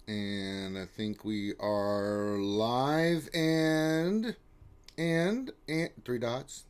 And I think we are live and three dots.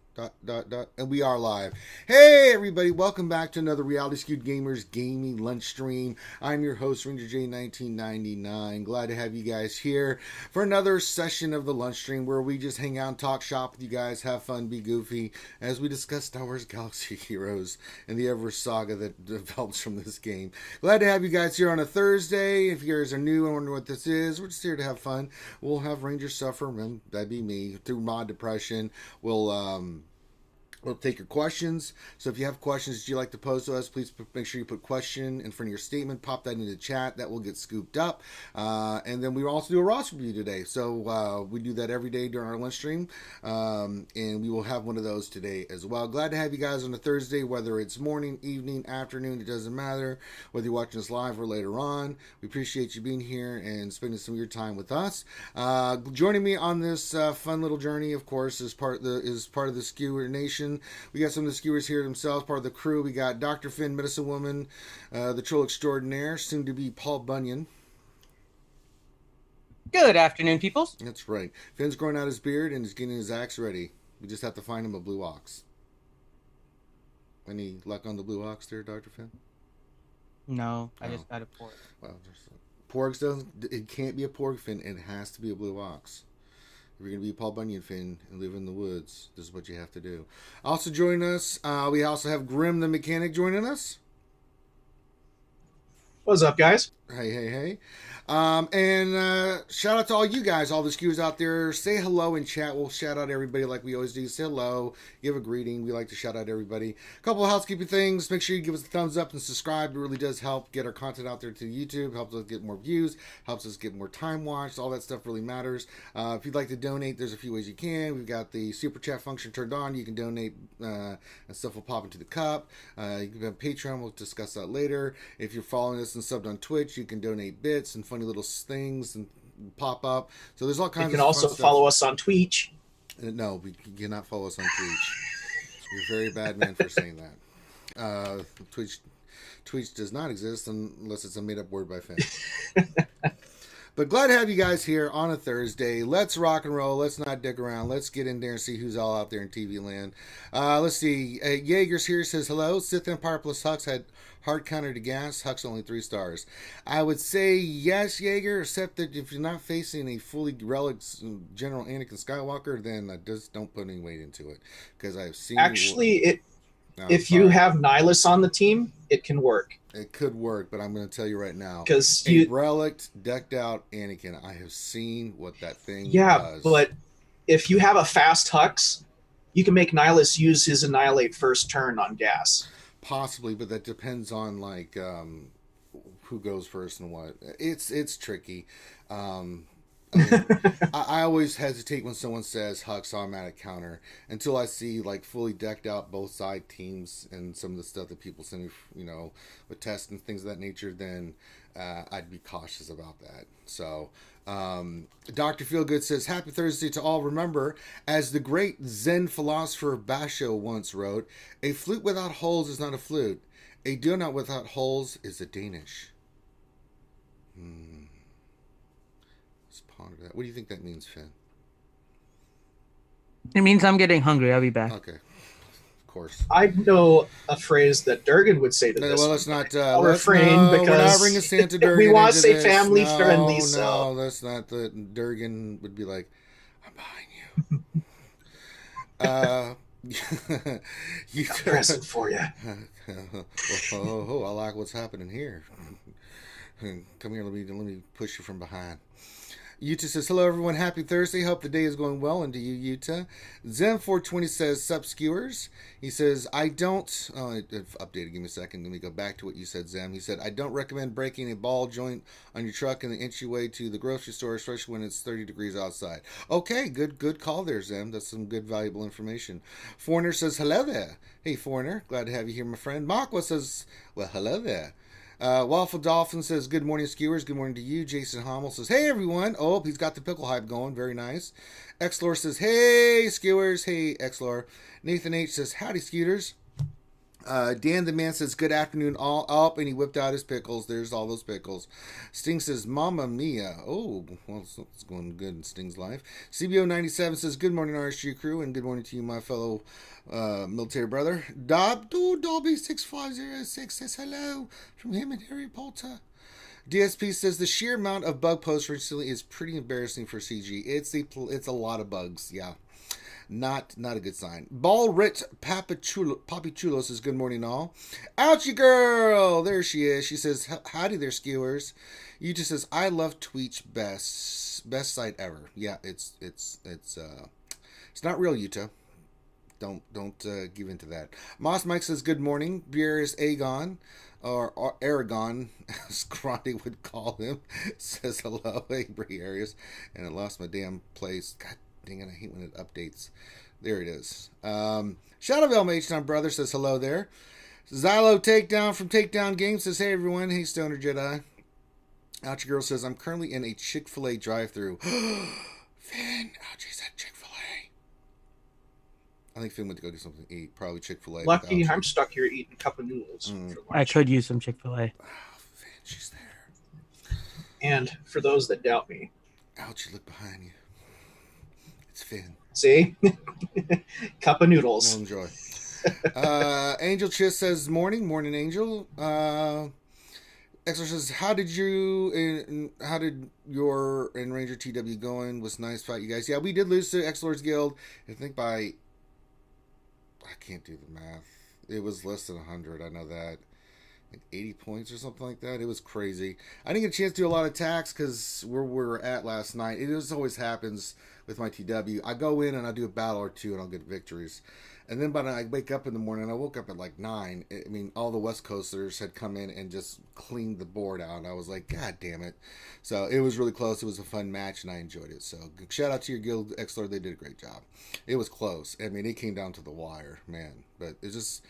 Dot, and we are live. Hey everybody, welcome back to another Reality Skewed Gamers Gaming Lunch Stream. I'm your host, Ranger J 1999. Glad to have you guys here for another session of the lunch stream where we just hang out and talk shop with you guys, have fun, be goofy, as we discuss Star Wars Galaxy Heroes and the ever saga that develops from this game. Glad to have you guys here on a Thursday. If you guys are new and wonder what this is, we're just here to have fun. We'll have Ranger suffer, and that'd be me, through mod depression. We'll take your questions. So if you have questions that you'd like to pose to us, please make sure you put question in front of your statement. Pop that into the chat. That will get scooped up. And then we also do a roster review today. So we do that every day during our lunch stream. And we will have one of those today as well. Glad to have you guys on a Thursday, whether it's morning, evening, afternoon. It doesn't matter whether you're watching us live or later on. We appreciate you being here and spending some of your time with us. Joining me on this fun little journey, of course, is part of the Skewed Nation. We got some of the skewers here themselves, part of the crew. We got Dr. Finn, Medicine Woman, the Troll Extraordinaire, soon to be Paul Bunyan. Good afternoon, peoples. That's right. Finn's growing out his beard and he's getting his axe ready. We just have to find him a blue ox. Any luck on the blue ox there, Dr. Finn? No, I just got a pork. Well, porgs doesn't. It can't be a porg, Finn. It has to be a blue ox. If you're going to be Paul Bunyan, Finn, and live in the woods, this is what you have to do. Also joining us, we also have Grim the Mechanic joining us. What's up, guys? Hey. And shout out to all you guys, all the skewers out there. Say hello in chat. We'll shout out everybody like we always do. Say hello. Give a greeting. We like to shout out everybody. A couple of housekeeping things. Make sure you give us a thumbs up and subscribe. It really does help get our content out there to YouTube. Helps us get more views. Helps us get more time watched. All that stuff really matters. If you'd like to donate, there's a few ways you can. We've got the super chat function turned on. You can donate and stuff will pop into the cup. You can have Patreon. We'll discuss that later. If you're following us and subbed on Twitch, you can donate bits and funny little things and pop up. So there's all kinds of You can also follow us on Twitch. No, you cannot follow us on Twitch. You're a very bad man for saying that. Twitch does not exist unless it's a made up word by Finn. But glad to have you guys here on a Thursday. Let's rock and roll. Let's not dick around. Let's get in there and see who's all out there in TV land. Let's see. Jaeger's here, says hello. Sith Empire plus Hux had hard counter to gas. Hux only 3 stars. I would say yes, Jaeger, except that if you're not facing a fully relic General Anakin Skywalker, then just don't put any weight into it. Because I've seen... Actually, if you have Nihilus on the team, it can work. It could work, but I'm going to tell you right now. Because a relic decked out Anakin, I have seen what that thing does. Yeah, but if you have a fast Hux, you can make Nihilus use his Annihilate first turn on gas. Possibly, but that depends on like who goes first and what. It's tricky. I always hesitate when someone says Hux automatic counter until I see like fully decked out both side teams and some of the stuff that people send me, with tests and things of that nature. Then I'd be cautious about that. So Dr. Feelgood says, happy Thursday to all. Remember, as the great Zen philosopher Basho once wrote, a flute without holes is not a flute. A donut without holes is a Danish. Ponder that. What do you think that means, Finn? It means I'm getting hungry. I'll be back. Okay. Of course. I know a phrase that Durgan would say to this. Well, let's not... I'll refrain because we're not bringing Santa Durgan we want to say this. family-friendly. No, that's not the... Durgan would be like, I'm behind you. A present for you. I like what's happening here. Come here, let me push you from behind. Yuta says, hello everyone, happy Thursday. Hope the day is going well, and to you, Yuta. Zem420 says, sup skewers. He says, I don't, it updated, give me a second, let me go back to what you said, Zem. He said, I don't recommend breaking a ball joint on your truck in the entryway to the grocery store, especially when it's 30 degrees outside. Okay, good call there, Zem. That's some good, valuable information. Foreigner says, hello there. Hey, Foreigner, glad to have you here, my friend. Makwa says, well, hello there. Waffle Dolphin says, good morning, skewers. Good morning to you. Jason Hommel says, hey, everyone. Oh, he's got the pickle hype going. Very nice. Xlor says, hey, skewers. Hey, Xlor. Nathan H says, howdy, scooters. Dan the Man says, good afternoon, all up, and he whipped out his pickles. There's all those pickles. Sting says, Mamma Mia. Oh, well, it's going good in Sting's life. CBO97 says, good morning, RSG crew, and good morning to you, my fellow military brother. Dobby6506 says hello from him and Harry Potter. DSP says, the sheer amount of bug posts recently is pretty embarrassing for CG. It's a lot of bugs, yeah. Not a good sign. Ballrit Papi Chulo says, good morning all. Ouchie girl! There she is. She says, howdy there, skewers. Yuta says, I love Twitch best site ever. Yeah, it's not real, Yuta. Don't give into that. Moss Mike says, good morning. Beerus Aegon, or Aragon, as Grande would call him, says hello. Hey, Bray Arias. And I lost my damn place. God dang it, I hate when it updates. There it is. Shadow of LMH brother says hello there. Xylo Takedown from Takedown Games says, hey everyone. Hey Stoner Jedi. Ouchie Girl says, I'm currently in a Chick-fil-A drive-thru. Finn, Ouchie said Chick-fil-A. I think Finn went to go do something to eat. Probably Chick-fil-A. Lucky I'm stuck here eating a cup of noodles. For lunch. I could use some Chick-fil-A. Oh, Finn, she's there. And for those that doubt me. Ouchie, look behind you. It's Finn. See? Cup of noodles. Well, enjoy. Angel Chiss says, morning, Angel. Exler says, how did your and Ranger TW going? Was nice fight, you guys. Yeah, we did lose to X-Lords Guild. I think I can't do the math. It was less than 100. I know that. Like 80 points or something like that. It was crazy. I didn't get a chance to do a lot of attacks because where we were at last night. It just always happens with my TW. I go in and I do a battle or two and I'll get victories. And then by the time I wake up in the morning, I woke up at like 9. I mean, all the West Coasters had come in and just cleaned the board out. And I was like, God damn it. So it was really close. It was a fun match and I enjoyed it. So shout out to your guild, X-Lord. They did a great job. It was close. I mean, it came down to the wire, man. But it's just,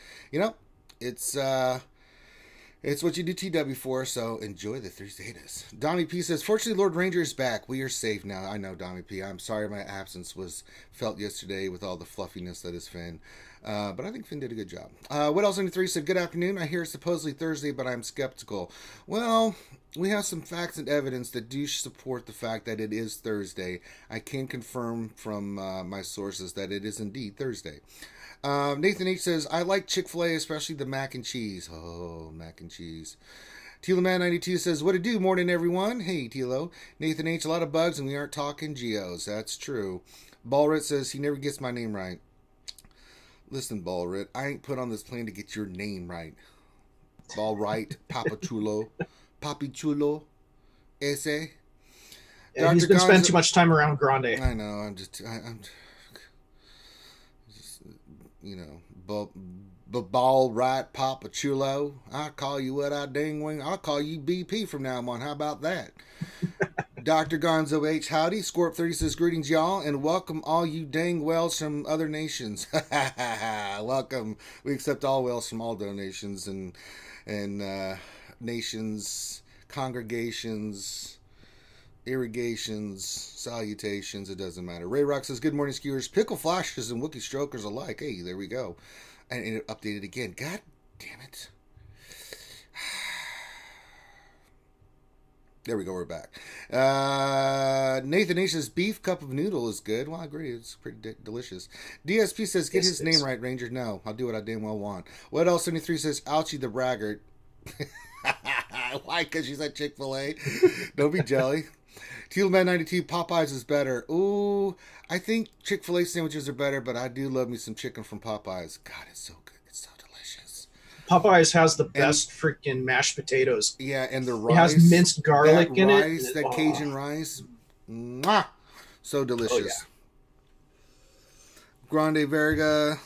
it's what you do TW for, so enjoy the 3 Zetas. Dommy P says, fortunately, Lord Ranger is back. We are safe now. I know, Dommy P. I'm sorry my absence was felt yesterday with all the fluffiness that is Finn. But I think Finn did a good job. What else? 93 said, good afternoon. I hear it's supposedly Thursday, but I'm skeptical. Well, we have some facts and evidence that do support the fact that it is Thursday. I can confirm from my sources that it is indeed Thursday. Nathan H says, I like Chick-fil-A, especially the mac and cheese. Oh, mac and cheese. Tilo Man 92 says, what to do? Morning, everyone. Hey, Tilo. Nathan H, a lot of bugs, and we aren't talking geos. That's true. Ballrit says, he never gets my name right. Listen, Ballrit, I ain't put on this plane to get your name right. Ballright, Papa Chulo, Papi Chulo, ese. Yeah, he's been spending too much time around Grande. I know, I'm just ball right, Papa Chulo. I call you what I ding wing. I'll call you BP from now on. How about that? Dr. Gonzo H. Howdy. Scorp 30 says, greetings, y'all, and welcome all you dang whales from other nations. Welcome. We accept all whales from all donations and nations, congregations, irrigations, salutations. It doesn't matter. Ray Rock says, good morning, skewers. Pickle flashes and Wookiee strokers alike. Hey, there we go. And it updated again. God damn it. There we go. We're back. Nathan H says, beef cup of noodle is good. Well, I agree. It's pretty delicious. DSP says, get his name right, Ranger. No, I'll do what I damn well want. What else? 73 says, ouchie the braggart. Why? Because she's at Chick-fil-A. Don't be jelly. Tealman 92, Popeyes is better. Ooh, I think Chick-fil-A sandwiches are better, but I do love me some chicken from Popeyes. God, it's so good. It's so delicious. Popeyes has the best freaking mashed potatoes. Yeah, and the rice. It has minced garlic in rice, it. That Cajun rice. Mwah! So delicious. Oh, yeah. Grande Verga.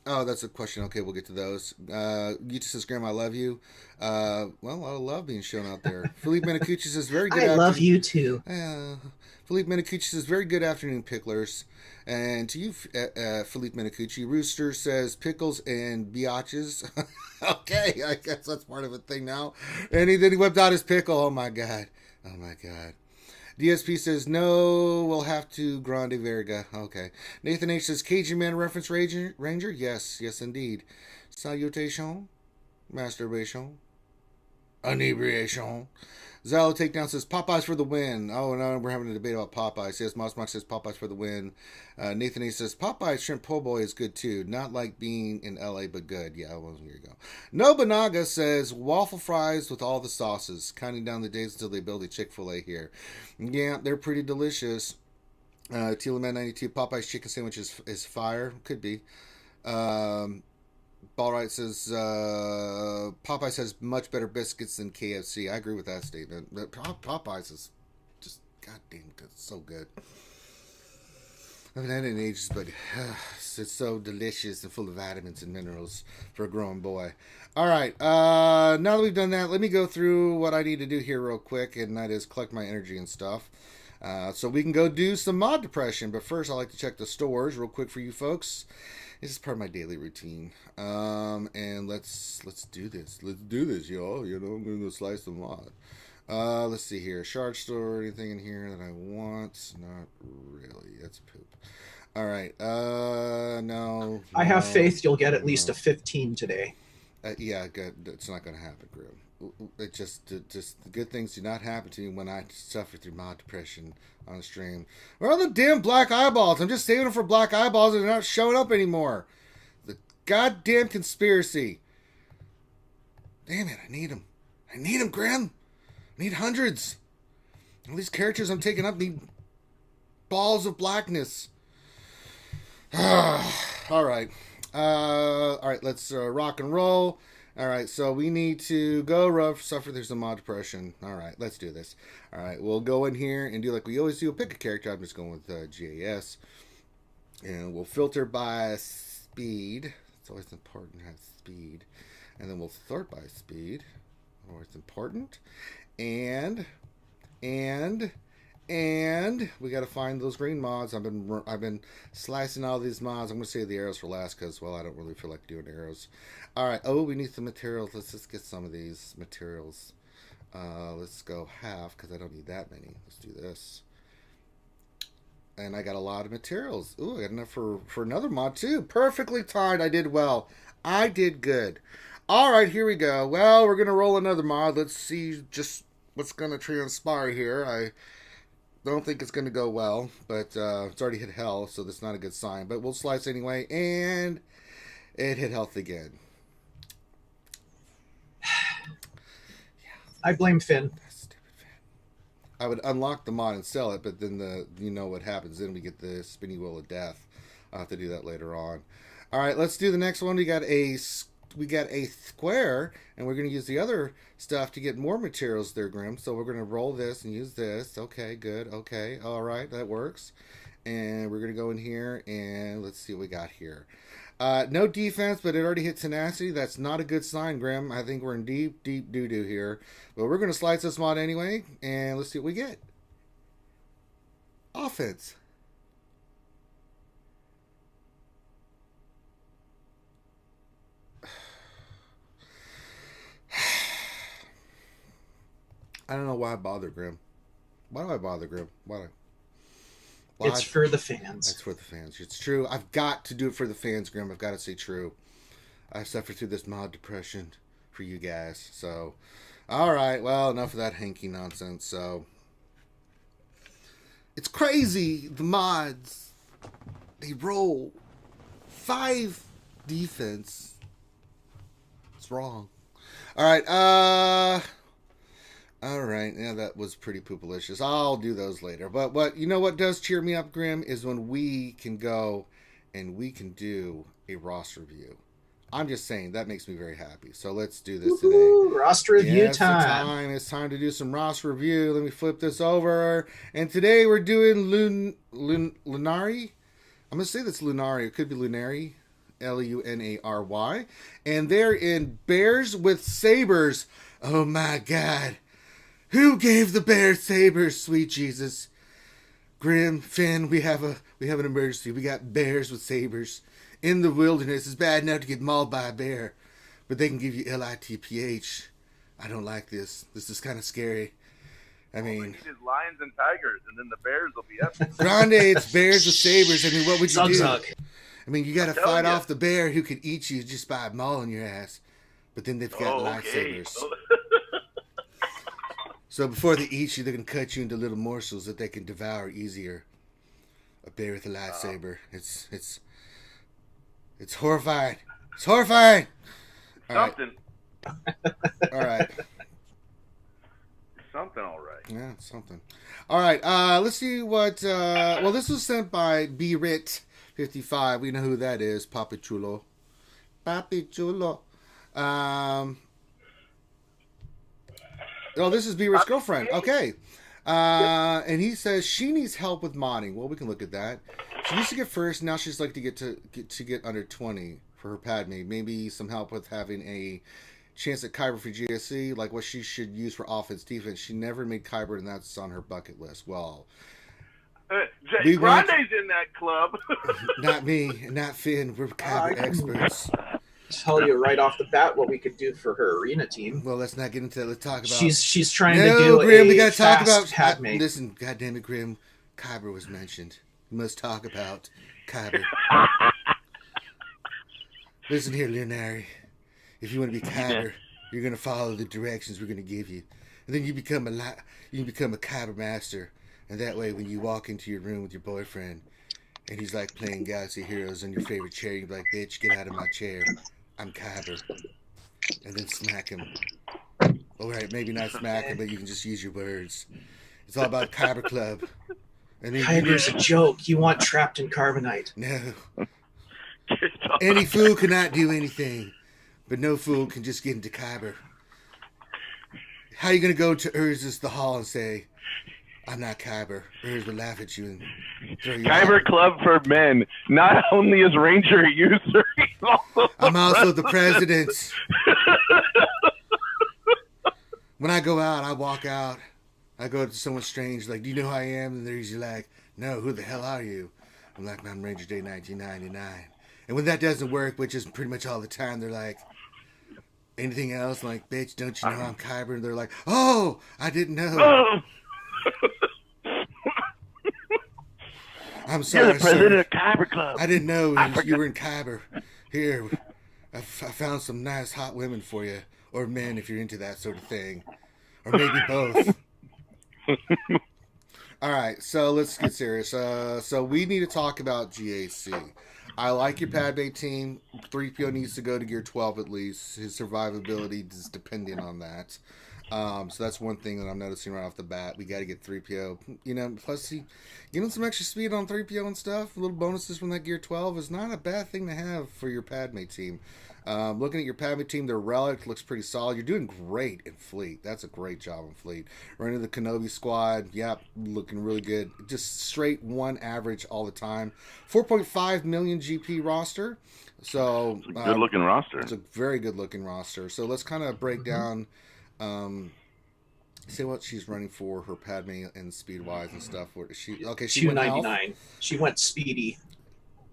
Oh, that's a question. Okay, we'll get to those. Yuta says, Grandma, I love you. Well, I love being shown out there. Philippe Menicucci says, very good afternoon. I love you too. Philippe Menicucci says, very good afternoon, picklers. And to you, Philippe Menicucci, Rooster says, pickles and biatches. Okay, I guess that's part of a thing now. And then he whipped out his pickle. Oh, my God. Oh, my God. DSP says, no, we'll have to Grande Verga. Okay. Nathan H says, Cajun Man reference Ranger? Yes, indeed. Salutation. Masturbation. Inebriation. Zalo Takedown says, Popeyes for the win. Oh, no, we're having a debate about Popeyes. Yes, Mossmock says, Popeyes for the win. Nathan A says, Popeyes shrimp po' boy is good too. Not like being in LA, but good. Yeah, well, here you go. Nobunaga says, waffle fries with all the sauces. Counting down the days until they build a Chick-fil-A here. Yeah, they're pretty delicious. Tealaman92, Popeyes chicken sandwich is fire. Could be. Ballright says Popeyes has much better biscuits than KFC. I agree with that statement. Popeyes is just goddamn good. So good. I haven't had it in ages, but it's so delicious and full of vitamins and minerals for a growing boy. All right. Now that we've done that, let me go through what I need to do here real quick, and that is collect my energy and stuff. So we can go do some mod depression. But first, I like to check the stores real quick for you folks. This is part of my daily routine. And let's do this. Let's do this, y'all. You know, I'm going to go slice the mod. Let's see here. Shard store, anything in here that I want? Not really. That's poop. All right. No. I have faith you'll get at least a 15 today. Yeah, good. It's not going to happen, Grim. It just the good things do not happen to me when I suffer through mod depression on the stream. Where are the damn black eyeballs? I'm just saving them for black eyeballs and they're not showing up anymore. The goddamn conspiracy. Damn it, I need them. I need them, Grim. I need hundreds. All these characters I'm taking up need balls of blackness. All right. Let's rock and roll. All right, so we need to go rough, suffer through some mod depression. All right, let's do this. All right, we'll go in here and do like we always do. Pick a character. I'm just going with GAS. And we'll filter by speed. It's always important to have speed. And then we'll sort by speed. Always important. And we got to find those green mods. I've been slicing all these mods. I'm going to save the arrows for last because, well, I don't really feel like doing arrows. All right. Oh, we need some materials. Let's just get some of these materials. Let's go half because I don't need that many. Let's do this. And I got a lot of materials. Ooh, I got enough for another mod too. Perfectly timed. I did well. I did good. All right, here we go. Well, we're going to roll another mod. Let's see just what's going to transpire here. I don't think it's going to go well, but it's already hit hell, so that's not a good sign. But we'll slice anyway, and it hit health again. I blame Finn. Stupid Finn. I would unlock the mod and sell it, but then you know what happens. Then we get the spinny wheel of death. I'll have to do that later on. All right, let's do the next one. We got a square, and we're going to use the other stuff to get more materials there, Grim. So we're going to roll this and use this. Okay, good. Okay, all right, that works. And we're going to go in here, and let's see what we got here. No defense, but it already hit tenacity. That's not a good sign, Grim. I think we're in deep doo-doo here. But we're going to slice this mod anyway, and let's see what we get. Offense. I don't know why I bother, Grim. Why do I bother, Grim? Why? It's for the fans. It's for the fans. It's true. I've got to do it for the fans, Grim. I've got to say true. I've suffered through this mod depression for you guys. So, all right. Well, enough of that hanky nonsense. So, it's crazy. The mods, they roll 5 defense. It's wrong. All right. All right, yeah, that was pretty poopalicious. I'll do those later. But what does cheer me up, Grim, is when we can go and we can do a roster review. I'm just saying that makes me very happy. So let's do this today. Roster review time. It's time to do some roster review. Let me flip this over. And today we're doing Lunari. I'm gonna say that's Lunari. It could be Lunari. Lunary. And they're in Bears with Sabers. Oh my God. Who gave the bear sabers, sweet Jesus? Grim, Finn, we have an emergency. We got bears with sabers in the wilderness. It's bad enough to get mauled by a bear, but they can give you LITPH. I don't like this. This is kind of scary. I mean, all we need is lions and tigers, and then the bears will be up. Grande, it's bears with sabers. I mean, what would you do? Zug. I mean, you got to I'm telling fight ya. off the bear who could eat you just by mauling your ass. But then they've got lightsabers. So before they eat you, they're going to cut you into little morsels that they can devour easier. A bear with a lightsaber. It's horrifying. It's horrifying. All right. Something. All right. Something all right. Yeah, something. All right. Let's see what. Well, this was sent by BRit55. We know who that is. Papi Chulo. Papi Chulo. Oh, this is B-Rit's girlfriend. Okay. And he says she needs help with modding. Well, we can look at that. She used to get first. Now she's like to get under 20 for her Padme. Maybe some help with having a chance at Kyber for GSC, like what she should use for offense, defense. She never made Kyber, and that's on her bucket list. Well, Grande's in that club. not me, not Finn. We're Kyber experts. Tell you right off the bat what we could do for her arena team. Well, let's not get into that. Let's talk about. She's trying to do Grim, we a gotta talk fast about. Padme. Listen, goddamn it, Grim. Kyber was mentioned. We must talk about Kyber. Listen here, Leonari. If you want to be Kyber, you're gonna follow the directions we're gonna give you, and then you become a Kyber master. And that way, when you walk into your room with your boyfriend, and he's like playing Galaxy Heroes on your favorite chair, you're like, "Bitch, get out of my chair. I'm Kyber." And then smack him. All right, maybe not smack him, but you can just use your words. It's all about Kyber Club. And then Kyber's a joke. You want trapped in carbonite. No. Any fool cannot do anything, but no fool can just get into Kyber. How are you going to go to Urza's the Hall and say, "I'm not Kyber"? Urz will laugh at you and throw you Kyber out. Club for Men. Not only is Ranger a user, he's also I'm also the president. When I go out, I walk out. I go to someone strange, like, "Do you know who I am?" And they're usually like, "No, who the hell are you?" I'm like, "I'm Ranger Day 1999. And when that doesn't work, which is pretty much all the time, they're like, "Anything else?" I'm like, "Bitch, don't you know I'm Kyber?" And they're like, "Oh, I didn't know." Oh, I'm sorry, you're the president sir. of Kyber Club. I didn't know you were in Kyber. Here, I found some nice hot women for you. Or men, if you're into that sort of thing. Or maybe both. All right, so let's get serious. So we need to talk about GAC. I like your Padme team. 3PO needs to go to gear 12 at least. His survivability is dependent on that. So that's one thing that I'm noticing right off the bat. We got to get 3PO. You know, plus giving some extra speed on 3PO and stuff, little bonuses from that gear 12 is not a bad thing to have for your Padme team. Looking at your Padme team, their relic looks pretty solid. You're doing great in Fleet. That's a great job in Fleet. Running the Kenobi squad, yep, looking really good. Just straight 1 average all the time. 4.5 million GP roster. So Good looking roster. It's a very good looking roster. So let's kind of break down. See what she's running for her Padme and speed wise and stuff. What is she? Okay, she went 299. She went speedy.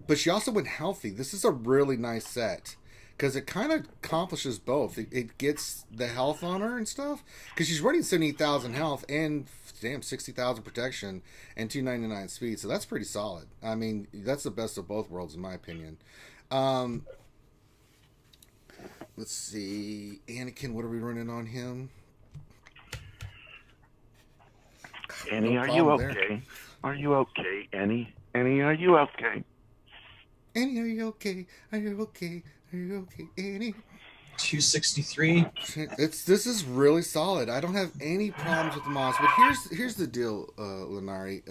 but she also went healthy. This is a really nice set because it kind of accomplishes both. It gets the health on her and stuff because she's running 70,000 health and 60,000 protection and 299 speed. So that's pretty solid. I mean, that's the best of both worlds in my opinion. Let's see, Anakin. What are we running on him? Annie, No are you problem okay? there. Are you okay, Annie? Annie, are you okay? Annie, are you okay? Are you okay? Are you okay, Annie? 263. This is really solid. I don't have any problems with the mods, but here's the deal, Lenari.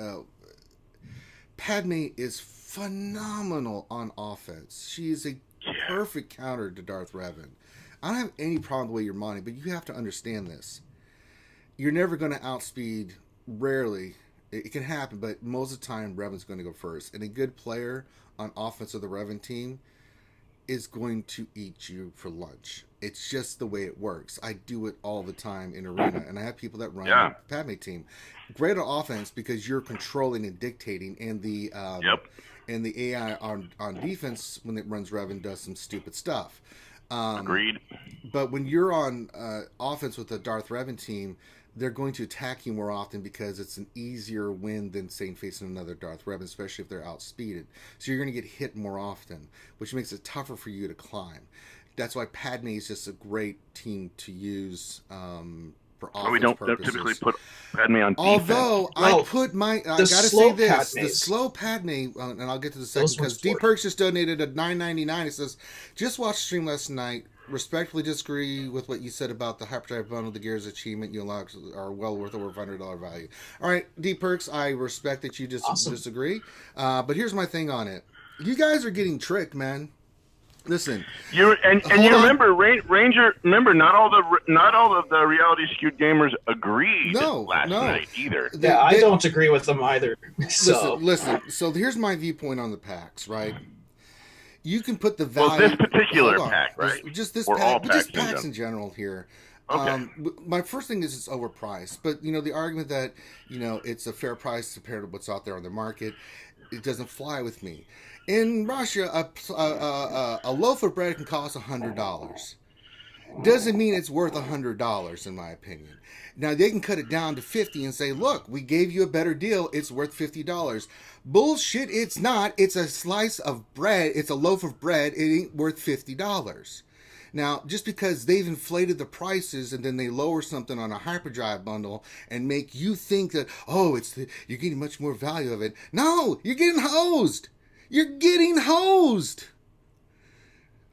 Padme is phenomenal on offense. She is a perfect counter to Darth Revan. I don't have any problem with the way you're modding, but you have to understand this. You're never going to outspeed. Rarely. It can happen, but most of the time, Revan's going to go first. And a good player on offense of the Revan team is going to eat you for lunch. It's just the way it works. I do it all the time in Arena, and I have people that run the Padme team. Great on offense because you're controlling and dictating, and the and the AI on defense when it runs Revan does some stupid stuff. Agreed. But when you're on offense with the Darth Revan team, they're going to attack you more often because it's an easier win than, say, facing another Darth Revan, especially if they're outspeeded. So you're going to get hit more often, which makes it tougher for you to climb. That's why Padme is just a great team to use for offense we don't purposes. typically put Padme on defense. Although I put my, I gotta say this, the Padmes. slow Padme, and I'll get to the second because D Perks just donated a $9.99. It says, just watched the stream last night. Respectfully disagree with what you said about the Hyperdrive bundle. The Gears achievement you unlock are well worth over $100 value. All right, D Perks, I respect that you disagree. But here's my thing on it. You guys are getting tricked, man. Listen, you remember Ranger. Remember, not all of the reality skewed gamers agreed last night either. I don't agree with them either. Listen. So here's my viewpoint on the packs, right? You can put the value. Well, this particular pack, right? Just this or pack, all just packs packs in general here. Okay. My first thing is it's overpriced, but the argument that it's a fair price compared to what's out there on the market, it doesn't fly with me. In Russia, a loaf of bread can cost $100. Doesn't mean it's worth $100 in my opinion. Now they can cut it down to $50 and say, look, we gave you a better deal. It's worth $50. Bullshit, it's not. It's a slice of bread. It's a loaf of bread. It ain't worth $50. Now, just because they've inflated the prices and then they lower something on a hyperdrive bundle and make you think that, you're getting much more value of it. No, you're getting hosed. You're getting hosed.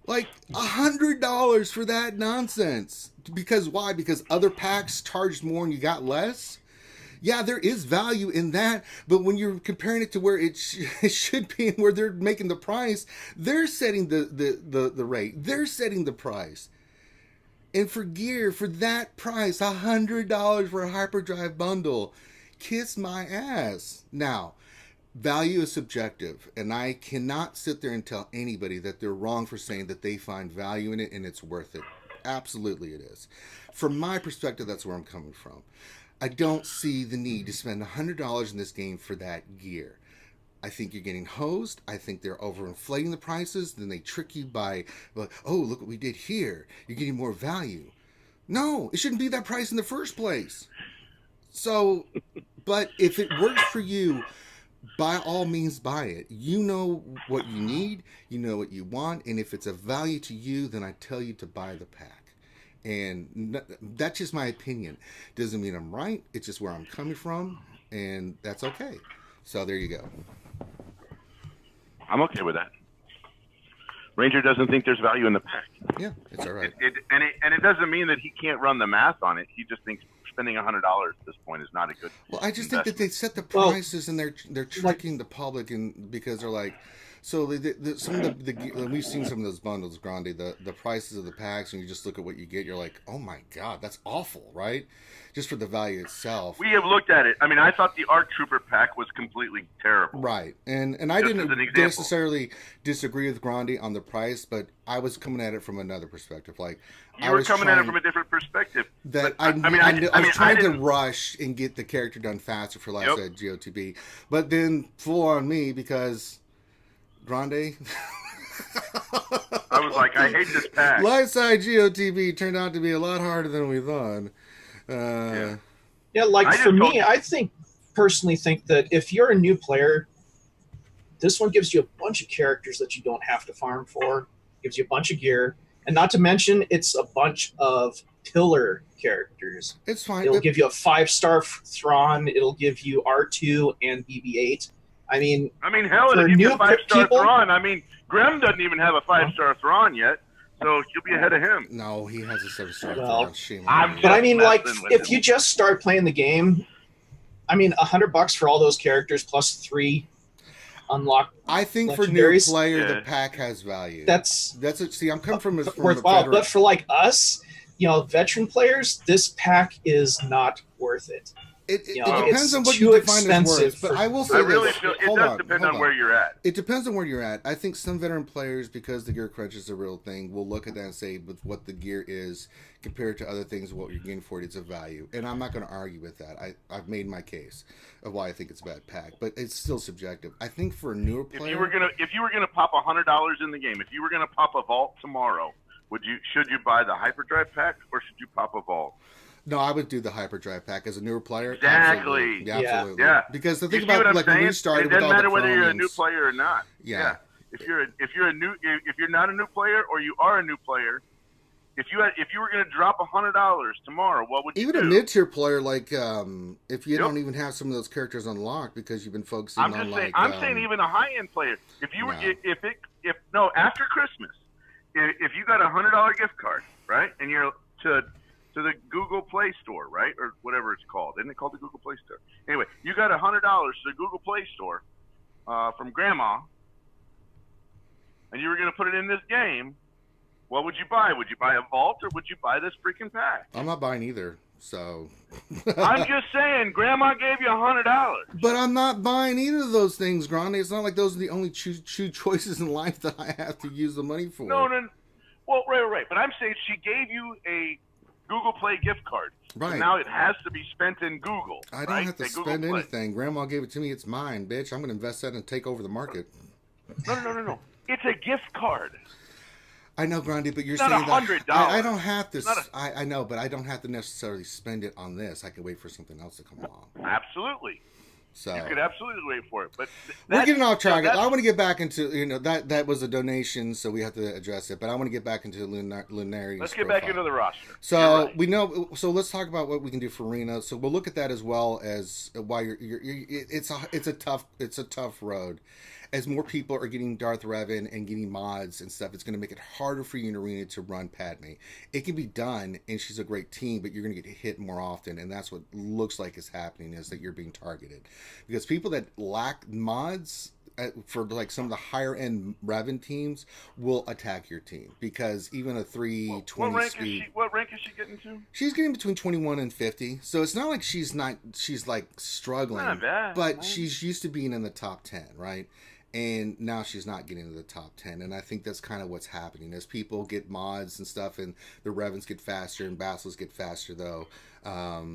Like $100 for that nonsense. Because why? Because other packs charged more and you got less? Yeah, there is value in that, but when you're comparing it to where it should be and where they're making the price, they're setting the rate. They're setting the price. And for gear, for that price, $100 for a hyperdrive bundle, kiss my ass. Now, value is subjective, and I cannot sit there and tell anybody that they're wrong for saying that they find value in it and it's worth it. Absolutely it is. From my perspective, that's where I'm coming from. I don't see the need to spend $100 in this game for that gear. I think you're getting hosed. I think they're overinflating the prices. Then they trick you by, look what we did here. You're getting more value. No, it shouldn't be that price in the first place. So, but if it works for you, by all means buy it. You know what you need. You know what you want. And if it's a value to you, then I tell you to buy the pack. And that's just my opinion. Doesn't mean I'm right. It's just where I'm coming from. And that's okay. So there you go. I'm okay with that. Ranger doesn't think there's value in the pack. Yeah, it's all right. And it doesn't mean that he can't run the math on it. He just thinks spending $100 at this point is not a good. Well, I just think that they set the prices and they're tricking the public, and because they're like, so some of the we've seen some of those bundles, Grande, the prices of the packs, and you just look at what you get, you're like, oh my god, that's awful, right? Just for the value itself. We have looked at it. I mean, I thought the ARC Trooper pack was completely terrible. Right, and I didn't necessarily disagree with Grande on the price, but I was coming at it from another perspective. Like you were coming at it from a different perspective. That I was trying to rush and get the character done faster for last at GOTB, but then full on me because Grande. I was like, I hate this pack. Light side GOTB turned out to be a lot harder than we thought. I personally think that if you're a new player, this one gives you a bunch of characters that you don't have to farm for, gives you a bunch of gear, and not to mention it's a bunch of pillar characters. It's fine. It'll give you a 5-star Thrawn, it'll give you R2 and BB-8. I mean, hell, it'll give you a 5-star Thrawn. I mean, Graham doesn't even have a 5-star Thrawn yet, so you'll be ahead of him. No, he has a 7-star Thrawn. But I mean, like, if you just start playing the game, I mean, $100 for all those characters plus 3 unlocked. I think for new player, the pack has value. That's it. See, I'm coming from worthwhile. But for like us, veteran players, this pack is not worth it. It depends on what you define as worth. But I will say it does depend on where you're at. It depends on where you're at. I think some veteran players, because the gear crunch is a real thing, will look at that and say, with what the gear is compared to other things, what you're getting for it, it's a value. And I'm not going to argue with that. I've made my case of why I think it's a bad pack, but it's still subjective. I think for a newer player, if you were gonna pop $100 in the game, if you were gonna pop a vault tomorrow, should you buy the hyperdrive pack or should you pop a vault? No, I would do the hyperdrive pack as a newer player. Exactly. Absolutely. Yeah. Because the thing you see about what when I'm we started, it doesn't with all matter the whether you're a Chromans, new player or not. Yeah. If you're not a new player or you are a new player, if you were going to drop $100 tomorrow, what would you do? Even a mid-tier player, like if you don't even have some of those characters unlocked because you've been focusing on I'm saying even a high-end player. If you were after Christmas, if you got a $100 gift card, right, and you're to the Google Play Store, right, or whatever it's called. Isn't it called the Google Play Store? Anyway, you got $100 to the Google Play Store from Grandma, and you were going to put it in this game. What would you buy? Would you buy a vault or would you buy this freaking pack? I'm not buying either, so. I'm just saying, Grandma gave you $100. But I'm not buying either of those things, Grande. It's not like those are the only two choices in life that I have to use the money for. No. Well, right. But I'm saying she gave you a Google Play gift card. Right. So now it has to be spent in Google. I don't have to spend anything. Grandma gave it to me. It's mine, bitch. I'm going to invest that and take over the market. No. It's a gift card. I know, Grande, but you're saying that I don't have to. I know, but I don't have to necessarily spend it on this. I can wait for something else to come along. Absolutely. So you could absolutely wait for it, but we're getting off track. I want to get back into that was a donation, so we have to address it. But I want to get back into Lunari's. Let's get back into the roster. So we know. So let's talk about what we can do for Arena. So we'll look at that as well as why it's a tough road. As more people are getting Darth Revan and getting mods and stuff, it's going to make it harder for you in Arena to run Padme. It can be done, and she's a great team, but you're going to get hit more often, and that's what looks like is happening, is that you're being targeted. Because people that lack mods for like some of the higher end Revan teams will attack your team, because even a 320 speed. What rank is she getting to? She's getting between 21 and 50, so it's not like she's like struggling, not bad, but she's used to being in the top 10, right? And now she's not getting to the top 10. And I think that's kind of what's happening. As people get mods and stuff, and the Revens get faster and Basilisks get faster, though. But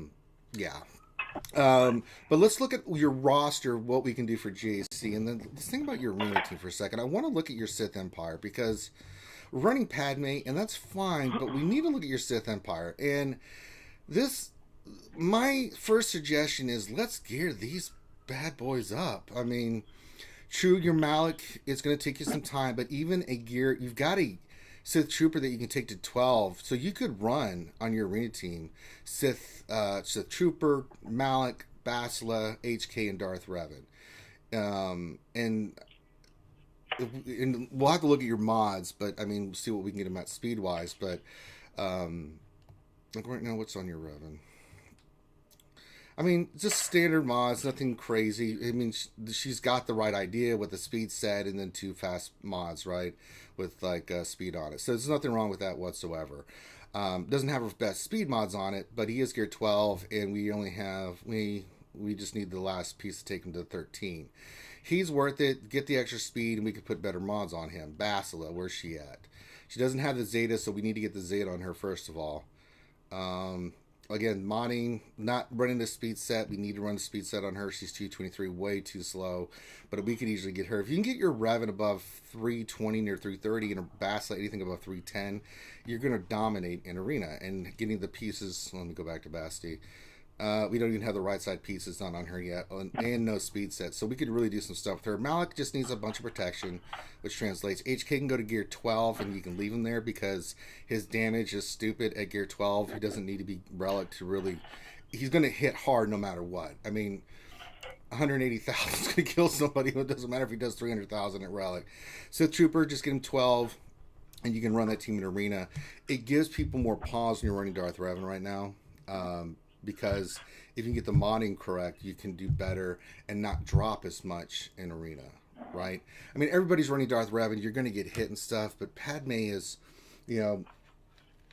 let's look at your roster, what we can do for GAC. And then let's think about your Arena team for a second. I want to look at your Sith Empire, because we're running Padme, and that's fine, but we need to look at your Sith Empire. And my first suggestion is, let's gear these bad boys up. I mean, true, your Malak, it's going to take you some time, but even a gear, you've got a Sith Trooper that you can take to 12, so you could run on your Arena team Sith Trooper, Malak, Basilisks, HK, and Darth Revan. And we'll have to look at your mods, but I mean, we'll see what we can get them at speed-wise, but like right now, what's on your Revan? I mean, just standard mods, nothing crazy. I mean, she's got the right idea with the speed set and then 2 fast mods, right? With like speed on it. So there's nothing wrong with that whatsoever. Doesn't have her best speed mods on it, but he is gear 12, and we only have, we just need the last piece to take him to 13. He's worth it. Get the extra speed, and we could put better mods on him. Basilisks, where's she at? She doesn't have the Zeta, so we need to get the Zeta on her first of all. Again, modding, not running the speed set. We need to run the speed set on her. She's 223, way too slow. But we could easily get her. If you can get your Revan above 320 or 330 and a Basilisks anything above 310, you're going to dominate in Arena. And getting the pieces, let me go back to Basti. We don't even have the right side pieces done on her yet, and no speed set. So we could really do some stuff with her. Malak just needs a bunch of protection, which translates. HK can go to gear 12, and you can leave him there because his damage is stupid at gear 12. He doesn't need to be relic to really... He's going to hit hard no matter what. I mean, 180,000 is going to kill somebody. It doesn't matter if he does 300,000 at relic. Sith Trooper, just get him 12, and you can run that team in Arena. It gives people more pause when you're running Darth Revan right now. Because if you can get the modding correct, you can do better and not drop as much in Arena, right? I mean, everybody's running Darth Revan. You're going to get hit and stuff, but Padme is, and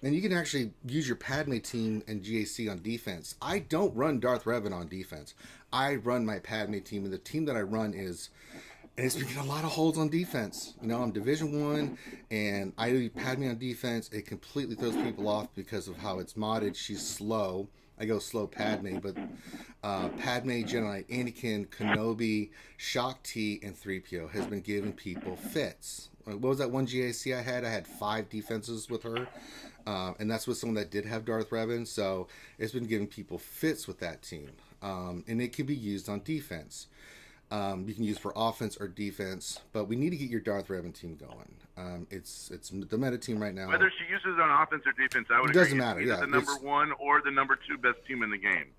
you can actually use your Padme team and GAC on defense. I don't run Darth Revan on defense. I run my Padme team, and the team that I run is... And it's been getting a lot of holds on defense. I'm Division 1, and I do Padme on defense. It completely throws people off because of how it's modded. She's slow. I go slow Padme, but Padme, Jedi, Anakin, Kenobi, Shakti, and 3PO has been giving people fits. What was that one GAC I had? I had 5 defenses with her. And that's with someone that did have Darth Revan, so it's been giving people fits with that team. And it can be used on defense. You can use for offense or defense, but we need to get your Darth Revan team going. It's the meta team right now. Whether she uses it on offense or defense, I would agree. It doesn't agree. matter. Either the number 1 or the number 2 best team in the game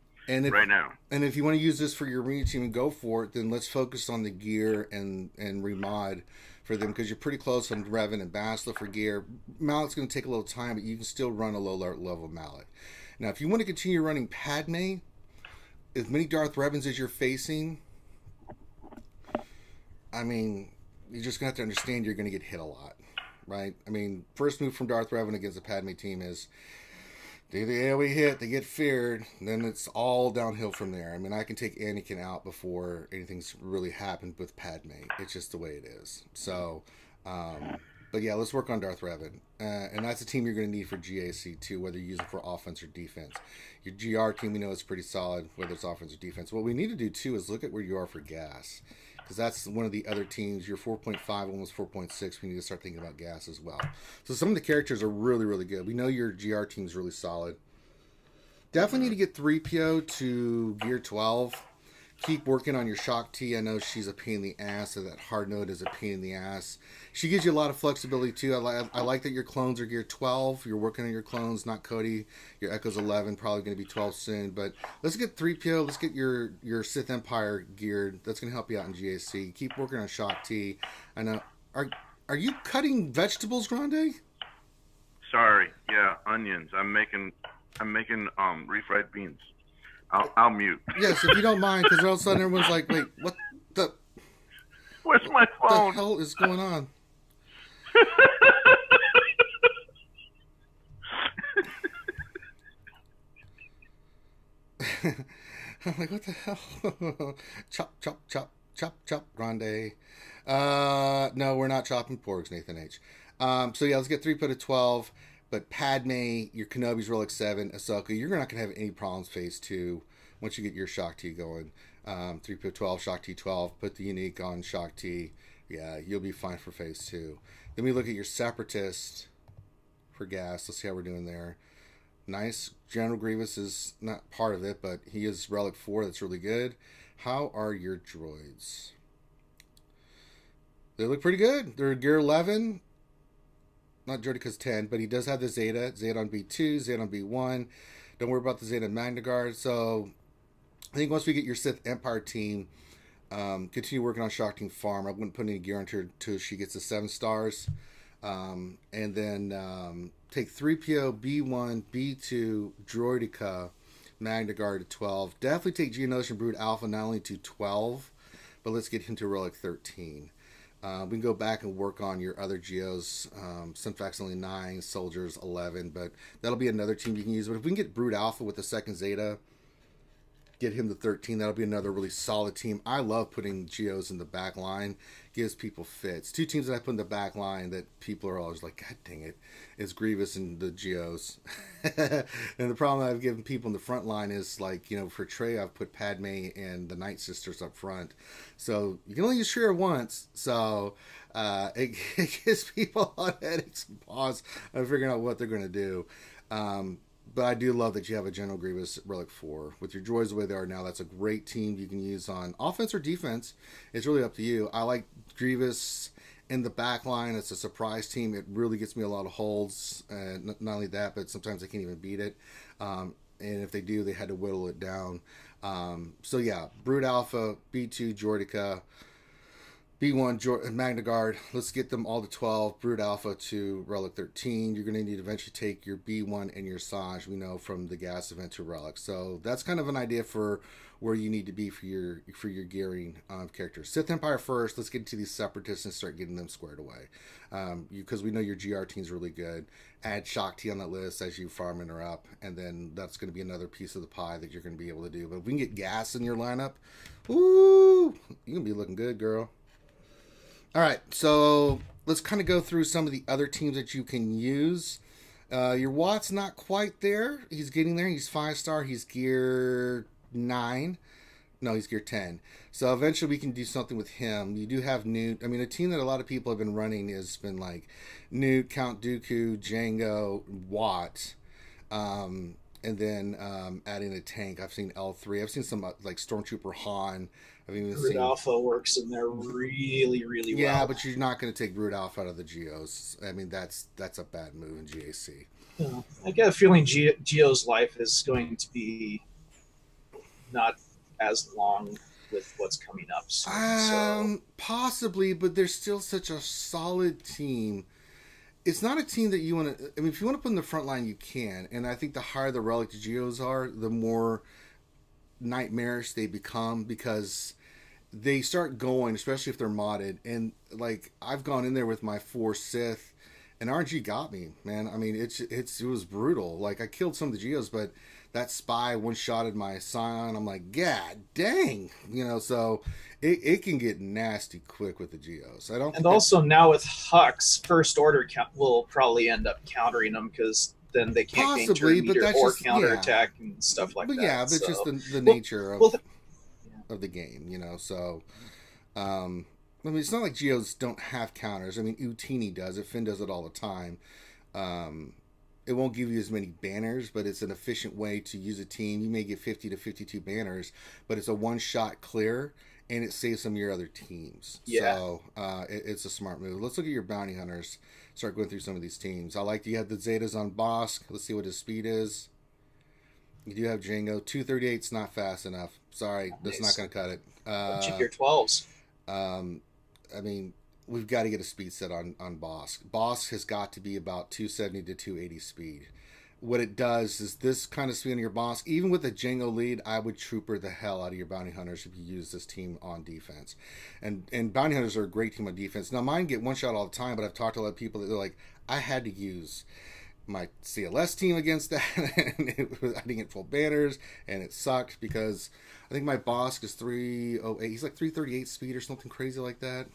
right now. And if you want to use this for your arena team and go for it, then let's focus on the gear and remod for them, because you're pretty close on Revan and Bastila for gear. Mallet's going to take a little time, but you can still run a low level Mallet. Now, if you want to continue running Padme, as many Darth Revans as you're facing, I mean, you're just going to have to understand you're going to get hit a lot, right? I mean, first move from Darth Revan against a Padme team is do the AoE hit, they get feared, and then it's all downhill from there. I mean, I can take Anakin out before anything's really happened with Padme. It's just the way it is. So, but yeah, let's work on Darth Revan. And that's a team you're going to need for GAC too, whether you use it for offense or defense. Your GR team, we know, is pretty solid, whether it's offense or defense. What we need to do too is look at where you are for gas, because that's one of the other teams. You're 4.5, almost 4.6. We need to start thinking about gas as well. So some of the characters are really, really good. We know your GR team's really solid. Definitely need to get 3PO to gear 12. Keep working on your Shock T. I know she's a pain in the ass, so that hard node is a pain in the ass. She gives you a lot of flexibility too. I like that your clones are gear 12. You're working on your clones, not Cody. Your Echo's 11, probably going to be 12 soon. But let's get 3PO. Let's get your Sith Empire geared. That's going to help you out in GAC. Keep working on Shock T. I know. Are you cutting vegetables, Grande? Sorry, yeah, onions. I'm making refried beans. I'll mute. Yes, if you don't mind, because all of a sudden everyone's like, wait, what the... Where's my phone? What the hell is going on? I'm like, what the hell? Chop, chop, chop, chop, chop, Grande. No, we're not chopping porgs, Nathan H. So yeah, let's get 3PO to 12. But Padme, your Kenobi's Relic 7, Ahsoka, you're not going to have any problems phase 2 once you get your Shock T going. 3PO 12, Shock T 12, put the unique on Shock T. Yeah, you'll be fine for phase 2. Then we look at your Separatist for gas. Let's see how we're doing there. Nice. General Grievous is not part of it, but he is Relic 4. That's really good. How are your droids? They look pretty good. They're gear 11. Not Jodica's 10, but he does have the Zeta. Zeta on B2, Zeta on B1. Don't worry about the Zeta Magna Guard. So I think once we get your Sith Empire team, continue working on Shock Team Farm. I wouldn't put any gear into her until she gets the 7 stars. And then take 3PO, B1, B2, Droidica, Magna Guard to 12. Definitely take Geonosian Brood Alpha not only to 12, but let's get him to Relic 13. We can go back and work on your other Geos. Sunfax only 9, Soldiers 11, but that'll be another team you can use. But if we can get Brood Alpha with the second Zeta, get him to 13, that'll be another really solid team. I love putting Geos in the back line. Gives people fits. 2 teams that I put in the back line that people are always like, God dang it, is Grievous and the Geos. And the problem I've given people in the front line is, like, you know, for Trey, I've put Padme and the Night Sisters up front. So you can only use Shreya once. So it gives people a lot of headaches and pause on figuring out what they're going to do. But I do love that you have a General Grievous Relic 4. With your droids the way they are now, that's a great team you can use on offense or defense. It's really up to you. I like Grievous in the back line. It's a surprise team. It really gets me a lot of holds. Not only that, but sometimes they can't even beat it. And if they do, they had to whittle it down. So yeah, Brood Alpha, B2, Jordica, B1, Magna Guard. Let's get them all to 12. Brood Alpha to Relic 13. You're going to need to eventually take your B1 and your Saj, we know, from the gas event to Relic. So that's kind of an idea for where you need to be for your gearing characters. Sith Empire first. Let's get into these Separatists and start getting them squared away. Because we know your GR team's really good. Add Shock T on that list as you farming her up. And then that's going to be another piece of the pie that you're going to be able to do. But if we can get gas in your lineup, woo, you're going to be looking good, girl. All right, so let's kind of go through some of the other teams that you can use. Your Watt's not quite there. He's getting there. He's 5-star. He's gear 9. No, he's gear 10. So eventually we can do something with him. You do have Newt. I mean, a team that a lot of people have been running has been like Newt, Count Dooku, Django, Watt, and then adding a tank. I've seen L3. I've seen some like Stormtrooper Han. I've even Brood seen Alpha works in there really, really well. Yeah, but you're not going to take Brood Alpha out of the Geos. I mean, that's a bad move in GAC. Yeah. I get a feeling Geo's life is going to be not as long with what's coming up soon. So. Possibly, but there's still such a solid team. It's not a team that you want to. I mean, if you want to put in the front line, you can. And I think the higher the relic Geos are, the more nightmarish they become because they start going, especially if they're modded. And like I've gone in there with my 4 Sith, and RNG got me, man. I mean, it was brutal. Like I killed some of the Geos, but that spy one-shotted my Scion. I'm like, God dang, So it can get nasty quick with the Geos. I don't. And also now with Hux, First Order will probably end up countering them because then they can't gain turn meter or counterattack and stuff like that. Yeah, but just the nature of the game, So, I mean, it's not like Geos don't have counters. I mean, Utini does it. Finn does it all the time. It won't give you as many banners, but it's an efficient way to use a team. You may get 50 to 52 banners, but it's a one-shot clear, and it saves some of your other teams. Yeah. So it's a smart move. Let's look at your bounty hunters. Start going through some of these teams. I like you have the Zetas on Bosk. Let's see what his speed is. You do have Django. 238's not fast enough. Sorry, that's not going to cut it. Check your 12s. I mean, we've got to get a speed set on Bosk. Bosk has got to be about 270 to 280 speed. What it does is this kind of speed on your Bosk, even with a Django lead, I would trooper the hell out of your bounty hunters if you use this team on defense. And bounty hunters are a great team on defense. Now, mine get one shot all the time, but I've talked to a lot of people that they're like, I had to use my CLS team against that, and I didn't get full banners, and it sucked because I think my Bosk is 308. He's like 338 speed or something crazy like that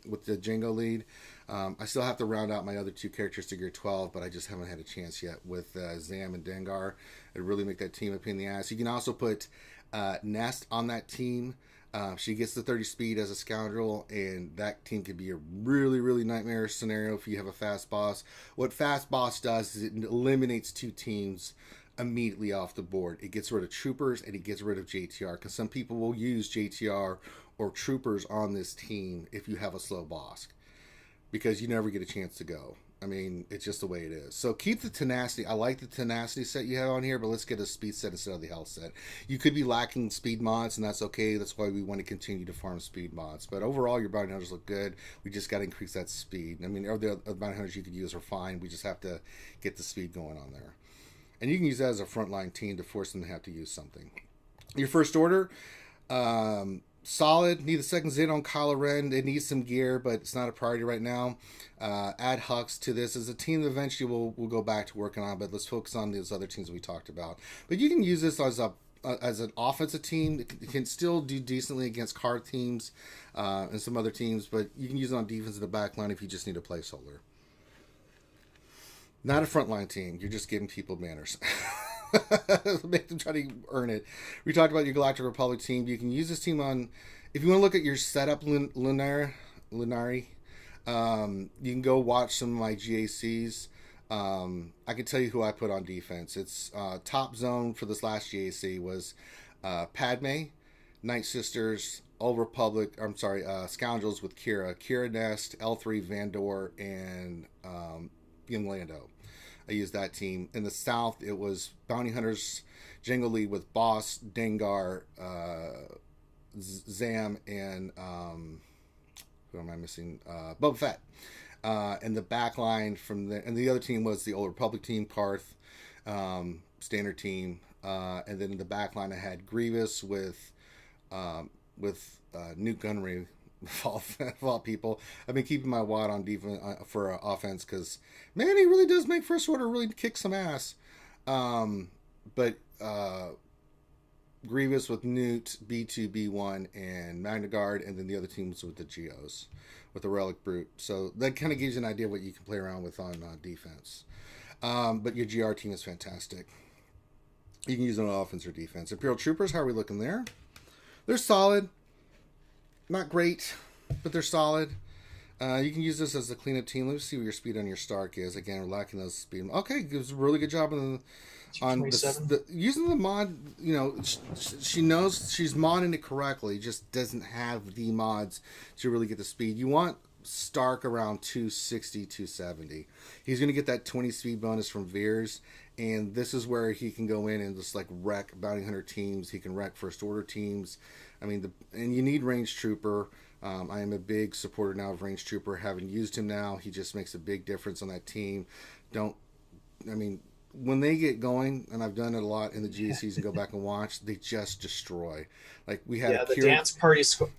with the Django lead. I still have to round out my other 2 characters to gear 12, but I just haven't had a chance yet with Zam and Dengar. It really make that team a pain in the ass. You can also put Nest on that team. She gets the 30 speed as a scoundrel, and that team could be a really, really nightmarish scenario if you have a fast boss. What fast boss does is it eliminates 2 teams immediately off the board. It gets rid of troopers and it gets rid of JTR, because some people will use JTR or troopers on this team if you have a slow boss, because you never get a chance to go. I mean, it's just the way it is. So keep the tenacity. I like the tenacity set you have on here, but let's get a speed set instead of the health set. You could be lacking speed mods, and that's okay. That's why we want to continue to farm speed mods. But overall, your bounty hunters look good. We just got to increase that speed. I mean, the other bounty hunters you could use are fine. We just have to get the speed going on there. And you can use that as a frontline team to force them to have to use something. Your first order, solid. Need a second Zit on Kylo Ren. It needs some gear, but it's not a priority right now. Add Hux to this as a team that eventually we'll go back to working on, but let's focus on those other teams we talked about. But you can use this as an offensive team. It can still do decently against card teams and some other teams, but you can use it on defense in the back line if you just need a placeholder. Not a frontline team. You're just giving people banners. Make them try to earn it. We talked about your Galactic Republic team. You can use this team on, if you want to look at your setup Lunari, you can go watch some of my GACs. I can tell you who I put on defense. It's top zone for this last GAC was Padme, Night Sisters, Old Republic, Scoundrels with Kira Nest, L3 Vandor, and Young Lando. I used that team. In the south, it was Bounty Hunters, Django lead with Boss, Dengar, Zam, and who am I missing? Boba Fett. And the back line from the, and the other team was the Old Republic team, Karth, standard team. And then in the back line, I had Grievous with Newt Gunray. Of all people, I've been keeping my wad on defense for offense because, man, he really does make First Order really kick some ass. But Grievous with Newt, B2, B1, and Magna Guard, and then the other teams with the Geos, with the Relic Brute. So that kind of gives you an idea of what you can play around with on defense. But your GR team is fantastic. You can use it on offense or defense. Imperial Troopers, how are we looking there? They're solid. Not great, but they're solid. You can use this as a cleanup team. Let's see what your speed on your Stark is. Again, we're lacking those speed. Okay, gives a really good job on using the mod. You know, she knows she's modding it correctly. Just doesn't have the mods to really get the speed. You want Stark around 260, 270. He's going to get that 20 speed bonus from Veers, and this is where he can go in and just like wreck bounty hunter teams. He can wreck first order teams. I mean, and you need range trooper. I am a big supporter now of range trooper. Having used him now, he just makes a big difference on that team. When they get going, and I've done it a lot in the GACs and go back and watch, they just destroy. Like we had the dance party squad.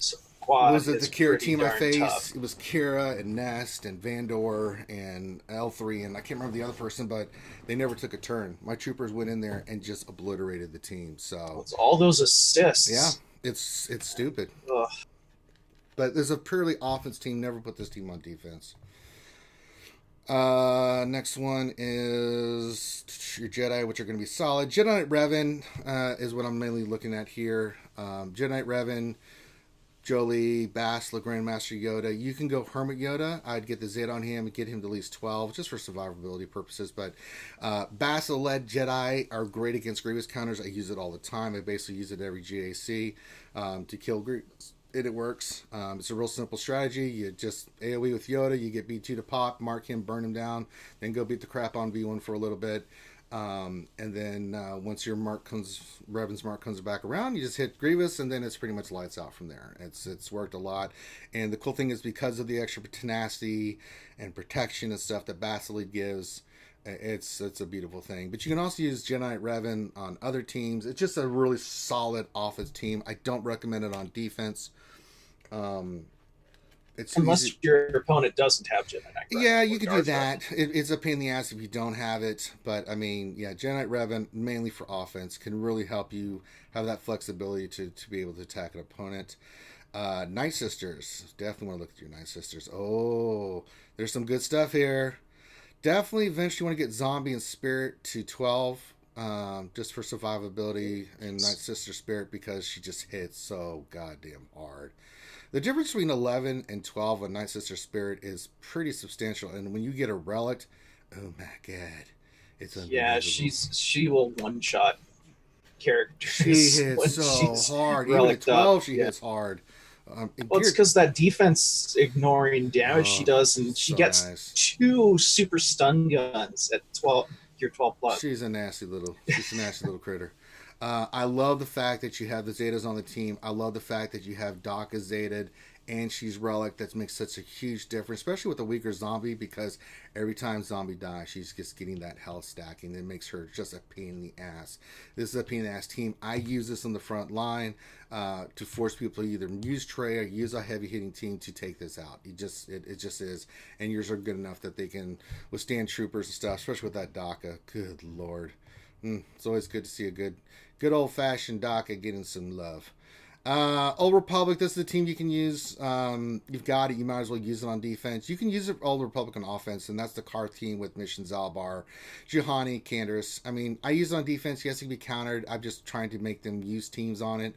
Was it the Kira team I faced? Tough. It was Kira and Nest and Vandor and L3, and I can't remember the other person, but they never took a turn. My troopers went in there and just obliterated the team. So it's all those assists. Yeah, it's stupid. Ugh. But there's a purely offense team. Never put this team on defense. Next one is your Jedi, which are going to be solid. Jedi Knight Revan is what I'm mainly looking at here. Jedi Knight Revan, Jolie, Bastila, Grandmaster Yoda. You can go Hermit Yoda. I'd get the Zed on him and get him to at least 12, just for survivability purposes. But Bastila-led Jedi are great against Grievous counters. I use it all the time. I basically use it every GAC to kill Grievous. It works. It's a real simple strategy. You just AoE with Yoda. You get B2 to pop, mark him, burn him down, then go beat the crap on B1 for a little bit. And then once your Revan's mark comes back around, you just hit Grievous, and then it's pretty much lights out from there. It's worked a lot. And the cool thing is, because of the extra tenacity and protection and stuff that Bastila gives, it's a beautiful thing. But you can also use Jedi Knight Revan on other teams. It's just a really solid offense team. I don't recommend it on defense. Unless your opponent doesn't have Jedi Knight Revan. Yeah, you could do that. It's a pain in the ass if you don't have it. But, I mean, yeah, Jedi Knight Revan, mainly for offense, can really help you have that flexibility to be able to attack an opponent. Night Sisters. Definitely want to look at your Night Sisters. Oh, there's some good stuff here. Definitely eventually want to get Zombie and Spirit to 12. Just for survivability and Night Sister Spirit, because she just hits so goddamn hard. The difference between 11 and 12 on Night Sister Spirit is pretty substantial, and when you get a relic, oh my god, it's unbelievable. Yeah, she will one-shot characters. She hits so hard. Even at 12, she hits hard. It's because that defense ignoring damage she does, and she gets 2 super stun guns at 12. You're 12 plus. She's a nasty little critter. I love the fact that you have the Zetas on the team. I love the fact that you have Daka Zeted and she's Relic. That makes such a huge difference, especially with a weaker Zombie, because every time Zombie dies, she's just getting that health stacking. It makes her just a pain in the ass. This is a pain in the ass team. I use this on the front line to force people to either use Trey or use a heavy hitting team to take this out. It just is. And yours are good enough that they can withstand troopers and stuff, especially with that Daka. Good lord. It's always good to see a good old-fashioned Daka getting some love. Old Republic, this is the team you can use. You've got it. You might as well use it on defense. You can use it Old Republic on offense, and that's the car team with Mission Zalbar, Juhani, Canderous. I mean, I use it on defense. Yes, it can be countered. I'm just trying to make them use teams on it.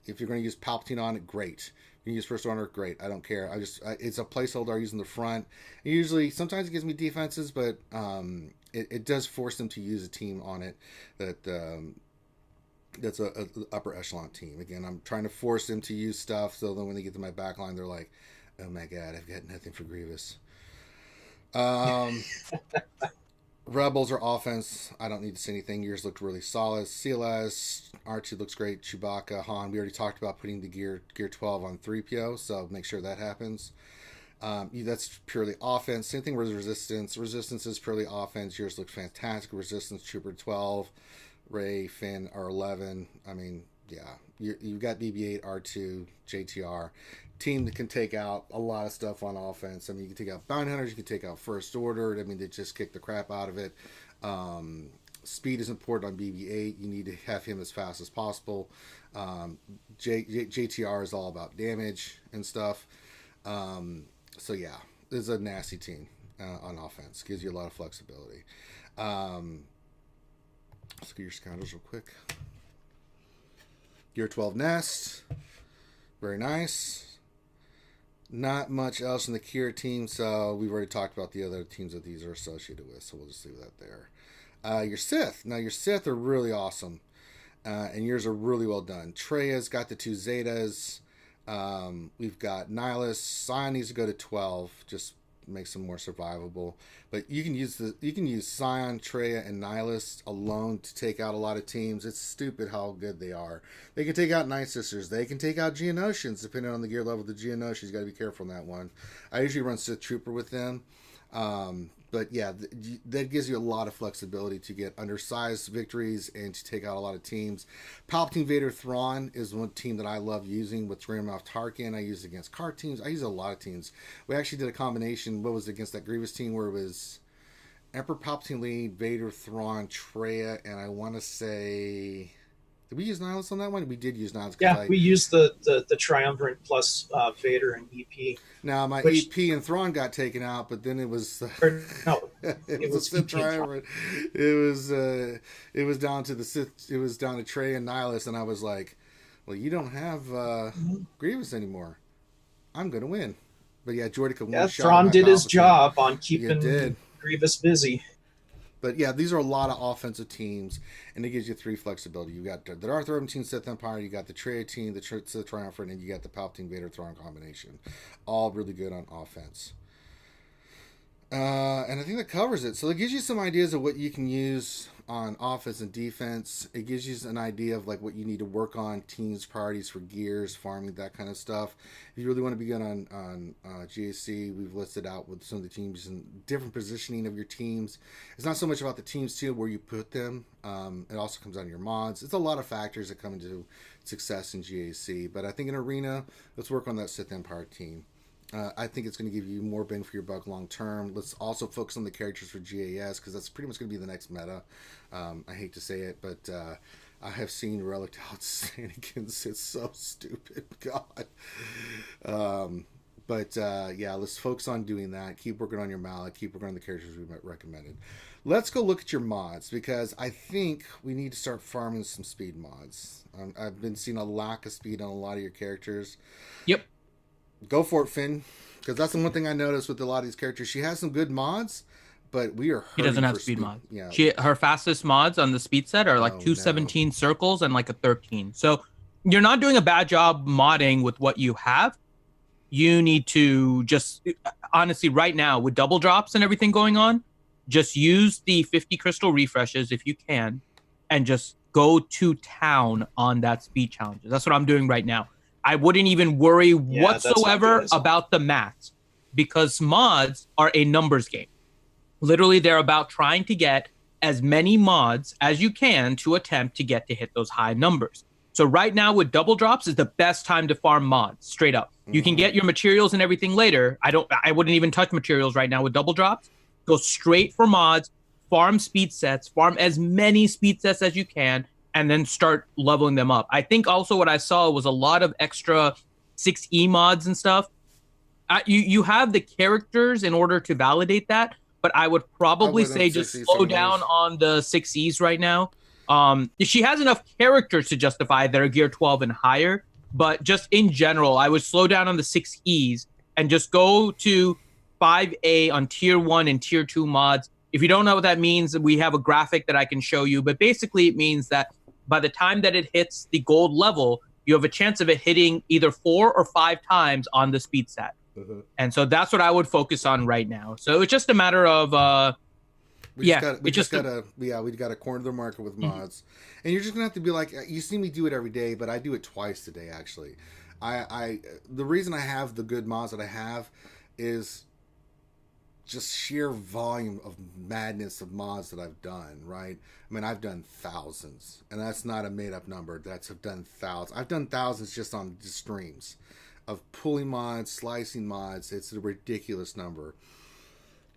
If you're going to use Palpatine on it, great. You can use First Order, great. I don't care. It's a placeholder I use in the front. Usually, sometimes it gives me defenses, but it does force them to use a team on it that's a upper echelon team. Again, I'm trying to force them to use stuff so that when they get to my back line, they're like, oh my god, I've got nothing for Grievous. Rebels are offense. I don't need to say anything. Yours looked really solid. CLS, R2 looks great. Chewbacca, Han. We already talked about putting the gear 12 on 3PO, so make sure that happens. That's purely offense. Same thing with Resistance. Resistance is purely offense. Yours looks fantastic. Resistance, Trooper 12. Ray, Finn are 11. I mean, yeah. You've got BB-8, R2, JTR. Team that can take out a lot of stuff on offense. I mean, you can take out Bounty Hunters. You can take out First Order. I mean, they just kick the crap out of it. Speed is important on BB-8. You need to have him as fast as possible. JTR is all about damage and stuff. So, yeah. This is a nasty team on offense. Gives you a lot of flexibility. Let's get your scoundrels real quick. Gear 12 Nest. Very nice. Not much else in the Kira team, so we've already talked about the other teams that these are associated with, so we'll just leave that there. Your Sith. Now, your Sith are really awesome, and yours are really well done. Treya's got the 2 Zetas. We've got Nihilus. Scion needs to go to 12, just makes them more survivable. But you can use Scion, Treya, and Nihilus alone to take out a lot of teams. It's stupid how good they are. They can take out Night Sisters. They can take out Geonosians, depending on the gear level of the Geonosians. You got to be careful on that one. I usually run Sith Trooper with them. But yeah, that gives you a lot of flexibility to get undersized victories and to take out a lot of teams. Palpatine, Vader, Thrawn is one team that I love using with Grand Moff Tarkin. I use it against card teams. I use a lot of teams. We actually did a combination. What was it, against that Grievous team where it was Emperor Palpatine lead, Vader, Thrawn, Treya, and I want to say... Did we use Nihilus on that one? We did use Nihilus. Yeah, we used the Triumvirate plus Vader and EP. Now, my EP and Thrawn got taken out, but then it was... it was Sith Triumvirate. It was down to the Sith... It was down to Trey and Nihilus, and I was like, well, you don't have Grievous anymore. I'm going to win. But yeah, Jordica won. Yeah, Thrawn did his job on keeping Grievous busy. But yeah, these are a lot of offensive teams, and it gives you 3 flexibility. You got the Darth Revan team, Sith Empire, you got the Treya team, the Sith Triumvirate, and you got the Palpatine Vader Thrawn combination. All really good on offense. And I think that covers it. So it gives you some ideas of what you can use on offense and defense. It gives you an idea of like what you need to work on, teams, priorities for gears, farming, that kind of stuff. If you really want to be good on GAC, we've listed out with some of the teams and different positioning of your teams. It's not so much about the teams too, where you put them. It also comes on your mods. It's a lot of factors that come into success in GAC. But I think in Arena, let's work on that Sith Empire team. I think it's going to give you more bang for your buck long term. Let's also focus on the characters for GAS, because that's pretty much going to be the next meta. I hate to say it, but I have seen Relic Shenanigans. It's so stupid. God. Yeah, let's focus on doing that. Keep working on your mallet. Keep working on the characters we recommended. Let's go look at your mods, because I think we need to start farming some speed mods. I've been seeing a lack of speed on a lot of your characters. Yep. Go for it, Finn, because that's the one thing I noticed with a lot of these characters. She has some good mods, but we are She doesn't have speed mods. Yeah. Her fastest mods on the speed set are like 217 circles and like a 13. So you're not doing a bad job modding with what you have. You need to just, honestly, right now, with double drops and everything going on, just use the 50 crystal refreshes if you can, and just go to town on that speed challenges. That's what I'm doing right now. I wouldn't even worry whatsoever about the maths, because mods are a numbers game. Literally, they're about trying to get as many mods as you can to attempt to get to hit those high numbers. So right now with double drops is the best time to farm mods, straight up. You can get your materials and everything later. I wouldn't even touch materials right now with double drops. Go straight for mods, farm speed sets, farm as many speed sets as you can, and then start leveling them up. I think also what I saw was a lot of extra 6E mods and stuff. You have the characters in order to validate that, but I would probably say just slow down on the 6Es right now. She has enough characters to justify that are gear 12 and higher, but just in general, I would slow down on the 6Es and just go to 5A on tier 1 and tier 2 mods. If you don't know what that means, we have a graphic that I can show you, but basically it means that by the time that it hits the gold level, you have a chance of it hitting either 4 or 5 times on the speed set. And so that's what I would focus on right now. So it's just a matter of we just gotta corner the market with mods. And you're just gonna have to be like, you see me do it every day, but I do it twice a day actually. The reason I have the good mods that I have is just sheer volume of madness of mods that I've done, right? I mean, I've done thousands, and that's not a made-up number. I've done thousands. I've done thousands just on the streams of pulling mods, slicing mods. It's a ridiculous number.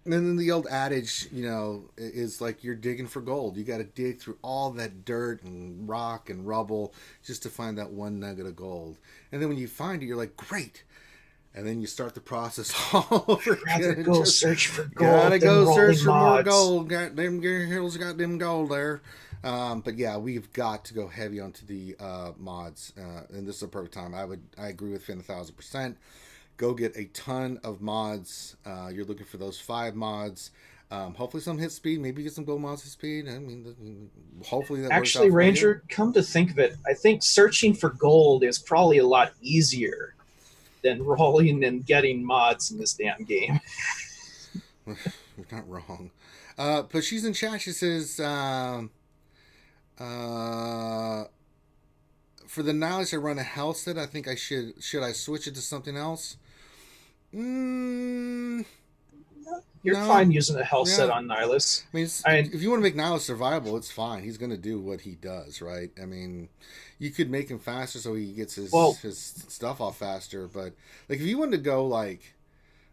And then the old adage, is like you're digging for gold. You got to dig through all that dirt and rock and rubble just to find that one nugget of gold. And then when you find it, you're like, great. And then you start the process all over again. Search for gold. Gotta go search for more gold. Got them gear hills, got them gold there. But yeah, we've got to go heavy onto the mods, and this is a perfect time. I agree with Finn 1,000%. Go get a ton of mods. You're looking for those 5 mods. Hopefully some hit speed. Maybe get some gold mods hit speed. I mean, hopefully that actually works out Ranger. Come to think of it, I think searching for gold is probably a lot easier than rolling and getting mods in this damn game. You're not wrong. But she's in chat. She says, for the knowledge I run a health set, I think I should I switch it to something else? You're fine using a health set on Nihilus. I mean, if you want to make Nihilus survivable, it's fine. He's going to do what he does, right? I mean, you could make him faster so he gets his stuff off faster. But like, if you wanted to go like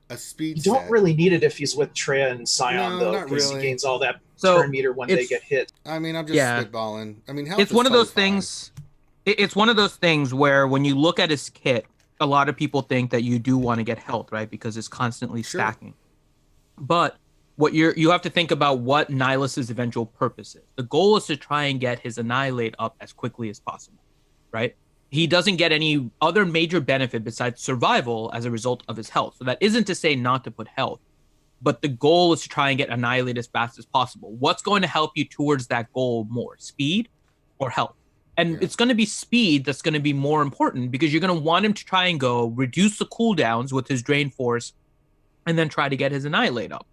a speed, you don't really need it if he's with Treya and Scion, though, because really. he gains all that turn meter when they get hit. I mean, I'm just spitballing. I mean, health it's is one of those totally things. It's one of those things where when you look at his kit, a lot of people think that you do want to get health, right? Because it's constantly stacking. But what you have to think about what Nihilus's eventual purpose is. The goal is to try and get his Annihilate up as quickly as possible, right? He doesn't get any other major benefit besides survival as a result of his health. So that isn't to say not to put health, but the goal is to try and get Annihilate as fast as possible. What's going to help you towards that goal more, speed or health? And it's going to be speed that's going to be more important because you're going to want him to try and go reduce the cooldowns with his Drain Force and then try to get his Annihilate up.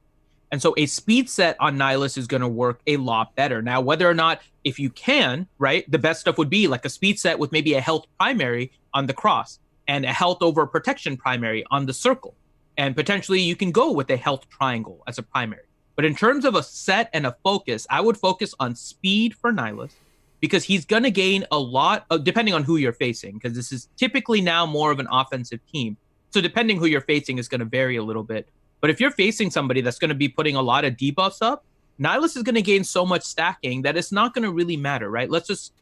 And so a speed set on Nihilus is going to work a lot better. Now, whether or not, if you can, right, the best stuff would be like a speed set with maybe a health primary on the cross and a health over protection primary on the circle. And potentially you can go with a health triangle as a primary. But in terms of a set and a focus, I would focus on speed for Nihilus because he's going to gain a lot, depending on who you're facing, because this is typically now more of an offensive team. So depending who you're facing is going to vary a little bit. But if you're facing somebody that's going to be putting a lot of debuffs up, Nihilus is going to gain so much stacking that it's not going to really matter, right? Let's just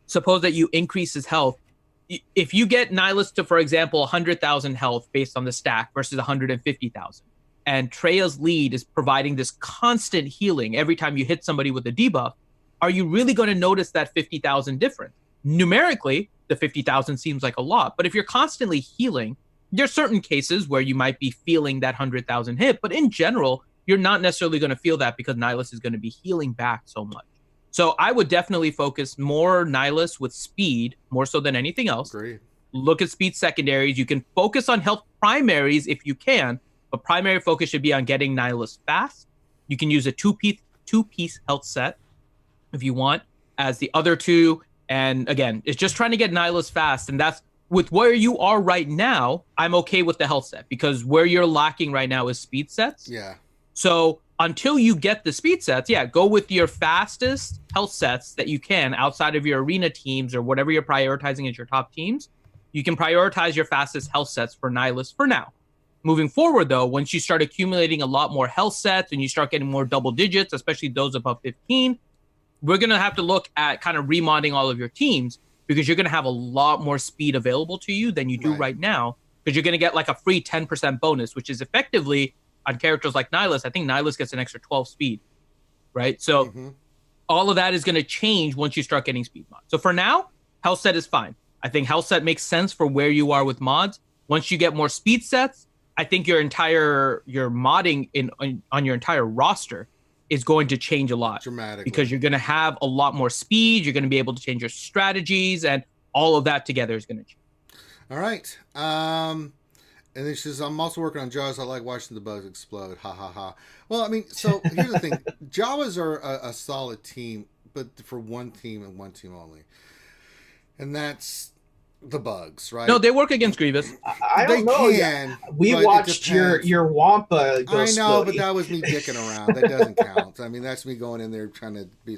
suppose that you increase his health. If you get Nihilus to, for example, 100,000 health based on the stack versus 150,000, and Treya's lead is providing this constant healing every time you hit somebody with a debuff, are you really going to notice that 50,000 difference? Numerically, the 50,000 seems like a lot, but if you're constantly healing, there are certain cases where you might be feeling that 100,000 hit, but in general, you're not necessarily going to feel that because Nihilus is going to be healing back so much. So I would definitely focus more Nihilus with speed, more so than anything else. Great. Look at speed secondaries. You can focus on health primaries if you can, but primary focus should be on getting Nihilus fast. You can use a two-piece health set if you want as the other two. And again, it's just trying to get Nihilus fast, and that's with where you are right now, I'm okay with the health set because where you're lacking right now is speed sets. Yeah. So until you get the speed sets, go with your fastest health sets that you can outside of your arena teams or whatever you're prioritizing as your top teams. You can prioritize your fastest health sets for Nihilus for now. Moving forward, though, once you start accumulating a lot more health sets and you start getting more double digits, especially those above 15, we're going to have to look at kind of remodding all of your teams, because you're going to have a lot more speed available to you than you do right now, because you're going to get like a free 10% bonus, which is effectively on characters like Nihilus. I think Nihilus gets an extra 12 speed, right? So all of that is going to change once you start getting speed mods. So for now, health set is fine. I think health set makes sense for where you are with mods. Once you get more speed sets, I think your modding on your entire roster is going to change a lot dramatically, because you're going to have a lot more speed. You're going to be able to change your strategies, and all of that together is going to change. All right. And then she says, I'm also working on Jawas. I like watching the bugs explode. Ha ha ha. Well, I mean, so here's the thing. Jawas are a solid team, but for one team and one team only. And that's the bugs, right? No, they work against Grievous. I don't know. We watched your Wampa go I know, splody. but that was me dicking around. That doesn't count. I mean, that's me going in there trying to be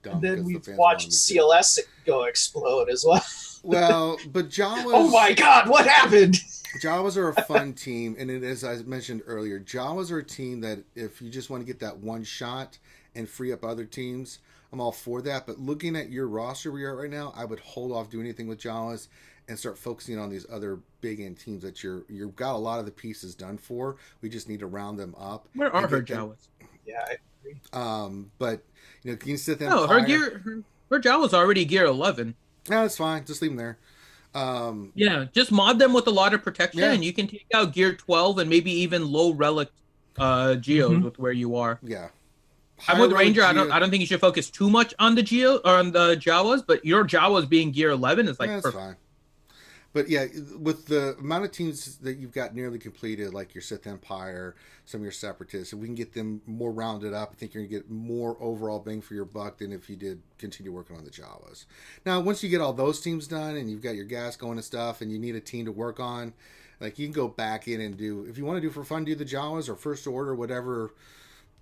dumb. And then we watched CLS go explode as well. Well, but Jawas... Oh my God, what happened? Jawas are a fun team, and it is, as I mentioned earlier, Jawas are a team that if you just want to get that one shot and free up other teams, I'm all for that. But looking at your roster where you're at right now, I would hold off doing anything with Jawas and start focusing on these other big end teams that you've got a lot of the pieces done for. We just need to round them up. Where are her Jawas? Yeah, But you can sit there. No, her Jawa's already gear 11. No, that's fine. Just leave them there. Yeah, just mod them with a lot of protection, Yeah. and you can take out gear 12 and maybe even low relic geos with where you are. Yeah. I'm with Ranger. I don't think you should focus too much on the geo or on the Jawas, but your Jawas being gear 11 is like that's perfect. fine. But yeah, with the amount of teams that you've got nearly completed, like your Sith Empire, some of your Separatists, if we can get them more rounded up, I think you're going to get more overall bang for your buck than if you did continue working on the Jawas. Now, once you get all those teams done and you've got your gas going and stuff and you need a team to work on, like you can go back in and do, if you want to do for fun, do the Jawas or First Order, whatever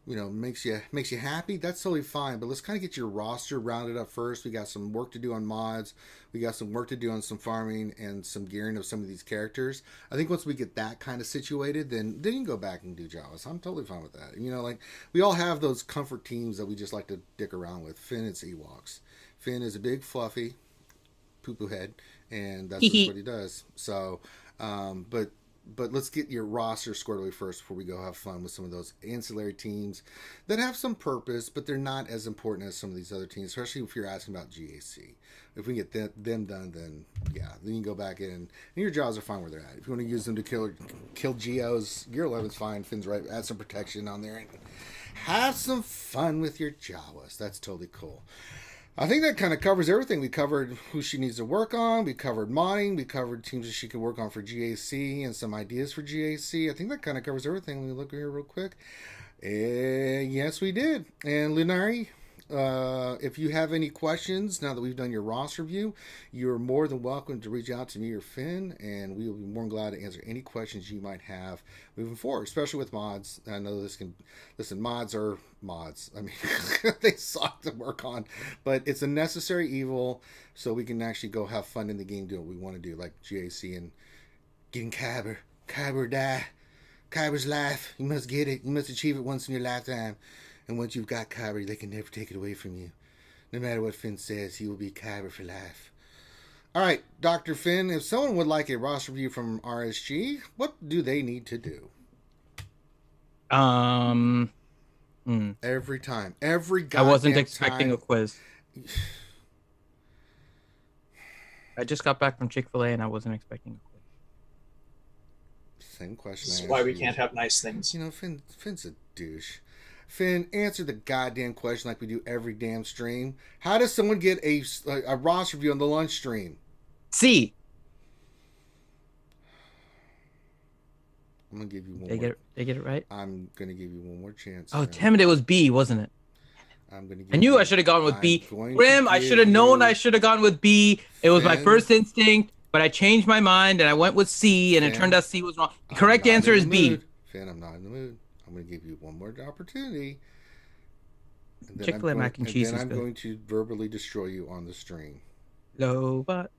makes you happy, that's totally fine. But let's kind of get your roster rounded up first. We got some work to do on mods. We got some work to do on some farming and some gearing of some of these characters. I think once we get that kind of situated, then you can go back and do Jawas. I'm totally fine with that. Like we all have those comfort teams that we just like to dick around with. Finn and Ewoks. Finn is a big fluffy poo-poo head, and that's just what he does. So, but let's get your roster squared away first before we go have fun with some of those ancillary teams that have some purpose, but they're not as important as some of these other teams, especially if you're asking about GAC. If we get them done, then yeah, then you can go back in and your Jaws are fine where they're at. If you want to use them to kill Geos, Gear 11's fine. Finn's right. Add some protection on there and have some fun with your Jawas. That's totally cool. I think that kind of covers everything. We covered who she needs to work on. We covered modding. We covered teams that she can work on for GAC and some ideas for GAC. I think that kind of covers everything. Let me look here real quick. Yes, we did. And Lunari, if you have any questions now that we've done your roster review, you're more than welcome to reach out to me or Finn, and we will be more than glad to answer any questions you might have moving forward, especially with mods. I know mods are mods. I mean, they suck to work on, but it's a necessary evil so we can actually go have fun in the game, do what we want to do, like GAC and getting Kyber. Kyber die. Kyber's life. You must get it. You must achieve it once in your lifetime. And once you've got Kyber, they can never take it away from you. No matter what Finn says, he will be Kyber for life. All right, Dr. Finn, if someone would like a roster review from RSG, what do they need to do? Every time. Every goddamn I wasn't expecting time. A quiz. I just got back from Chick-fil-A and I wasn't expecting a quiz. Same question. This is why we can't have nice things. Finn's a douche. Finn, answer the goddamn question like we do every damn stream. How does someone get a roster review on the lunch stream? C. I'm going to give you one more. They get it right? I'm going to give you one more chance. Oh, damn it. It was B, wasn't it? I'm going to I knew I should have gone with B. Grim, I should have known I should have gone with B. It was my first instinct, but I changed my mind and I went with C, and it turned out C was wrong. The correct answer is B. Finn, I'm not in the mood. I'm going to give you one more opportunity. Chick-fil-A mac and cheese is good. I'm going to verbally destroy you on the stream. Lobot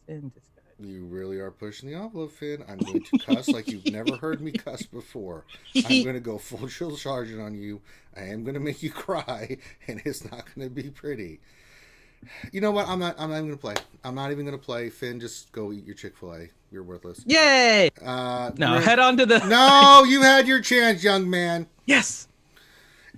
in disguise. You really are pushing the envelope, Finn. I'm going to cuss like you've never heard me cuss before. I'm going to go full drill sergeant on you. I am going to make you cry, and it's not going to be pretty. You know what? I'm not even going to play. I'm not even going to play. Finn, just go eat your Chick-fil-A. You're worthless. Yay! Head on to the... No, you had your chance, young man. Yes!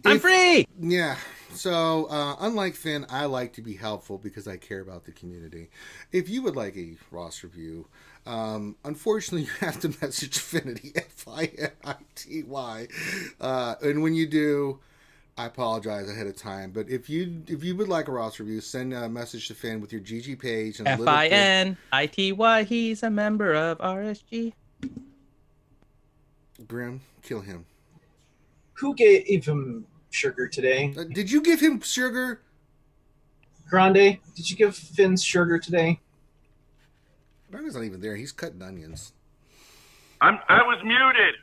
I'm free! Yeah. So, unlike Finn, I like to be helpful because I care about the community. If you would like a roster review, unfortunately, you have to message Finity, F-I-N-I-T-Y. And when you do, I apologize ahead of time. But if you would like a roster review, send a message to Finn with your GG page. And F-I-N-I-T-Y. He's a member of RSG. Grim, kill him. Who gave him sugar today? Did you give him sugar? Grande, did you give Finn sugar today? Grande's not even there. He's cutting onions. I was muted.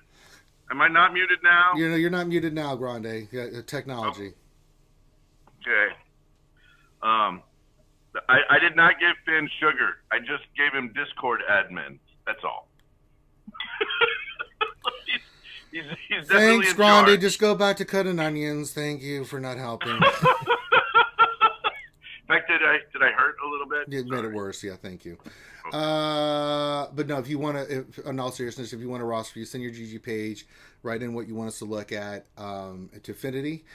Am I not muted now? You're not muted now, Grande. Technology. Okay. I did not give Finn sugar. I just gave him Discord admin. That's all. He's definitely Thanks, Grande. Just go back to cutting onions. Thank you for not helping. In fact, did I hurt a little bit? It made it worse. Yeah, thank you. But no, if you want to, in all seriousness, if you want a roster, you send your GG page, write in what you want us to look at to Affinity.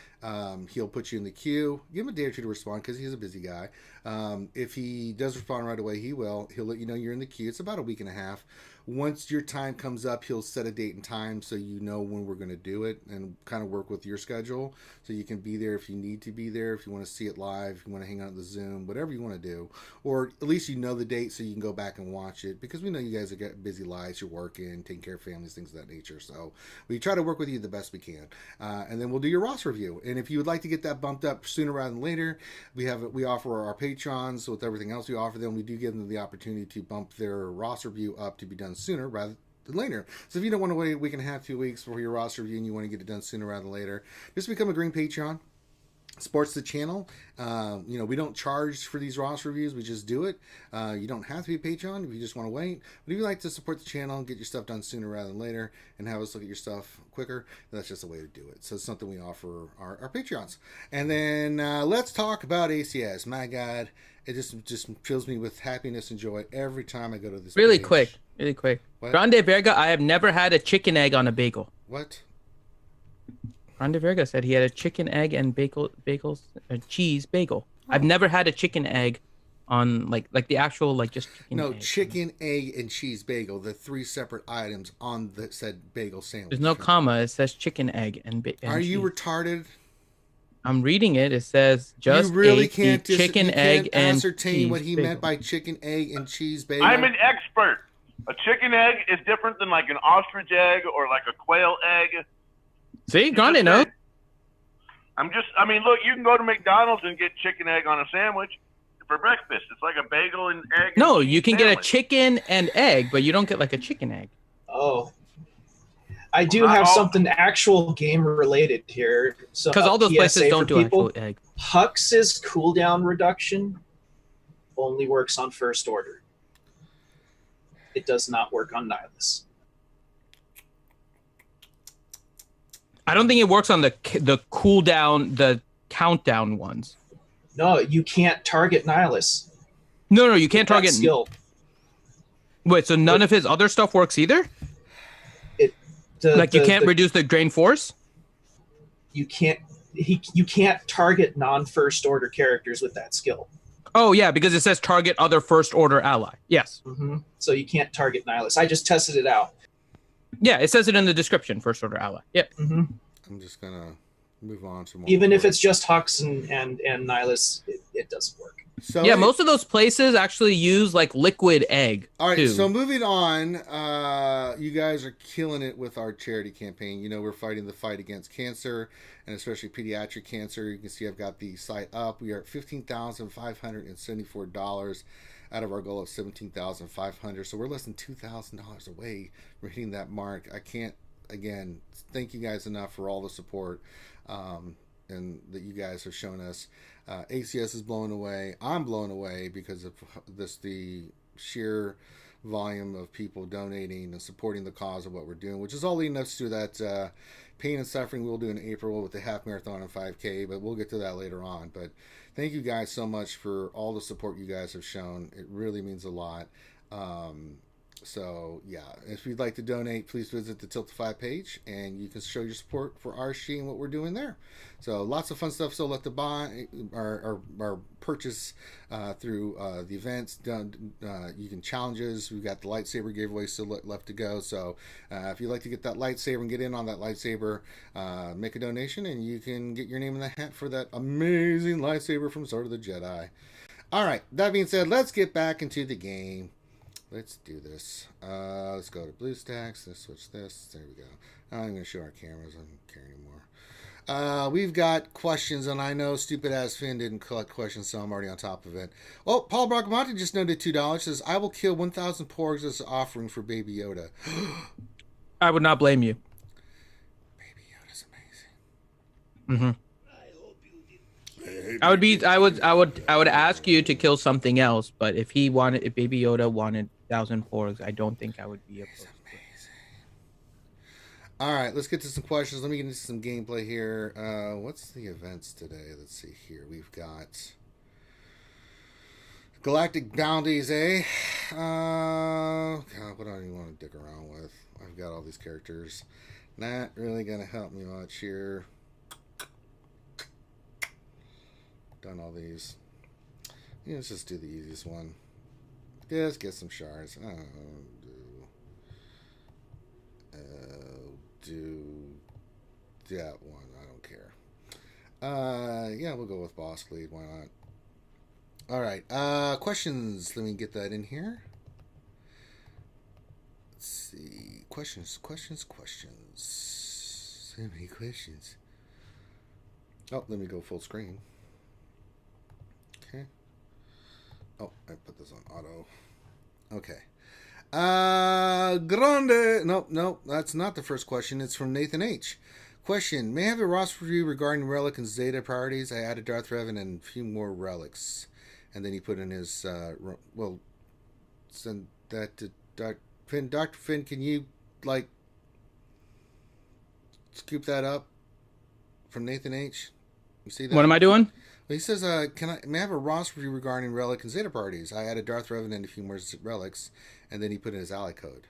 He'll put you in the queue. Give him a day or two to respond because he's a busy guy. If he does respond right away, he'll let you know you're in the queue. It's about a week and a half. Once your time comes up, he'll set a date and time so you know when we're going to do it and kind of work with your schedule so you can be there if you need to be there, if you want to see it live, if you want to hang out on the Zoom, whatever you want to do. Or at least you know the date so you can go back and watch it because we know you guys have got busy lives, you're working, taking care of families, things of that nature. So we try to work with you the best we can. And then we'll do your roster review. And if you would like to get that bumped up sooner rather than later, we offer our patrons with everything else we offer them. We do give them the opportunity to bump their roster review up to be done sooner rather than later. So if you don't want to wait a week and a half, 2 weeks for your roster review and you want to get it done sooner rather than later, just become a green Patreon. Supports the channel. We don't charge for these roster reviews. We just do it. You don't have to be a Patreon if you just want to wait. But if you like to support the channel and get your stuff done sooner rather than later and have us look at your stuff quicker, that's just a way to do it. So it's something we offer our Patreons. And then let's talk about ACS. My God, it just fills me with happiness and joy every time I go to this Really page. quick. What? Grande Verga, I have never had a chicken egg on a bagel. What? Grande Verga said he had a chicken egg and a cheese bagel. I've never had a chicken egg on like the actual just chicken egg. Chicken, egg, and cheese bagel. The 3 separate items on the said bagel sandwich. There's no comma. It says chicken, egg, and Are cheese. you retarded? I'm reading it. It says just you really ate can't the chicken, egg, and ascertain cheese what he bagel. meant by chicken, egg, and cheese bagel. I'm an expert. A chicken egg is different than like an ostrich egg or like a quail egg. See, Grande knows. Look, you can go to McDonald's and get chicken egg on a sandwich for breakfast. It's like a bagel and egg. No, and you can sandwich. get a chicken and egg, but you don't get like a chicken egg. Oh. I do have something actual game related here. So Because all those PSA places don't do people, actual egg. Hux's cooldown reduction only works on first order. It does not work on Nihilus. I don't think it works on the cooldown, the countdown ones. No, you can't target Nihilus. No, you can't That target. skill. Wait, so none of his other stuff works either? You can't reduce the drain force? You can't. You can't target non-first order characters with that skill. Oh yeah, because it says target other first order ally. Yes. Mm-hmm. So you can't target Nihilus. I just tested it out. Yeah, it says it in the description. First order ally. Yep. Mm-hmm. I'm just gonna move on to more. Even if it's just Hux and Nihilus, it doesn't work. So yeah, most of those places actually use like liquid egg. All right, too. so moving on, you guys are killing it with our charity campaign. We're fighting the fight against cancer, and especially pediatric cancer. You can see I've got the site up. We are at $15,574 out of our goal of $17,500. So we're less than $2,000 away from hitting that mark. I can't, again, thank you guys enough for all the support and that you guys have shown us. ACS is blown away. I'm blown away because of the sheer volume of people donating and supporting the cause of what we're doing, which is all leading us to that pain and suffering we'll do in April with the half marathon and 5K, but we'll get to that later on. But thank you guys so much for all the support you guys have shown. It really means a lot. So yeah, if you'd like to donate, please visit the Tilt to 5 page and you can show your support for RSG and what we're doing there. So lots of fun stuff still left to buy or purchase through the events. You can challenges. We've got the lightsaber giveaway still left to go. So if you'd like to get that lightsaber and get in on that lightsaber, make a donation and you can get your name in the hat for that amazing lightsaber from Sword of the Jedi. All right, that being said, let's get back into the game. Let's do this. Let's go to BlueStacks. Let's switch this. There we go. I'm going to show our cameras. I don't care anymore. We've got questions, and I know stupid ass Finn didn't collect questions, so I'm already on top of it. Oh, Paul Bracamonte just noted $2. Says, I will kill 1,000 porgs as an offering for Baby Yoda. I would not blame you. Baby Yoda's amazing. Mm-hmm. I would ask you to kill something else, but if Baby Yoda wanted 1,000 porgs, I don't think I would be opposed. All right, let's get to some questions. Let me get into some gameplay here. What's the events today? Let's see here. We've got Galactic bounties, eh? God, what do I even want to dick around with? I've got all these characters. Not really going to help me much here. Done all these. Yeah, let's just do the easiest one. Just get some shards. Do that one. I don't care. Yeah, we'll go with boss lead. Why not? All right. Questions. Let me get that in here. Let's see. Questions. So many questions. Oh, let me go full screen. Okay. Oh, I put this on auto. Okay. Grande. Nope, that's not the first question. It's from Nathan H. Question: May I have a roster review regarding relic and Zeta priorities? I added Darth Revan and a few more relics, and then he put in his send that to Dr. Finn. Dr. Finn, can you scoop that up from Nathan H? You see that? What am I doing? Well, he says, may I have a roster review regarding relic and Zeta parties? I added Darth Revan and a few more relics, and then he put in his ally code.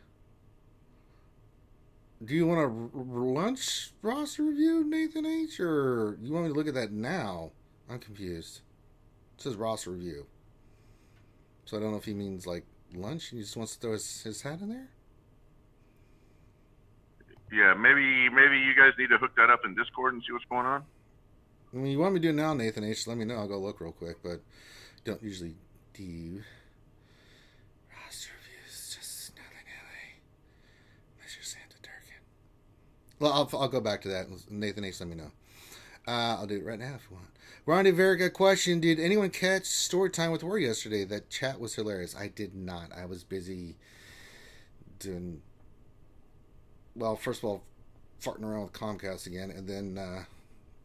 Do you want a lunch roster review, Nathan H., or you want me to look at that now? I'm confused. It says roster review. So I don't know if he means lunch and he just wants to throw his hat in there? Yeah, maybe you guys need to hook that up in Discord and see what's going on. I mean, you want me to do it now, Nathan H., let me know. I'll go look real quick, but don't usually do roster reviews. Just nothing, LA. Mr. Santa Durkin. Well, I'll go back to that. Nathan H., let me know. I'll do it right now if you want. Ronde Verica question: Did anyone catch Story Time with War yesterday? That chat was hilarious. I did not. I was busy doing, well, first of all, farting around with Comcast again, and then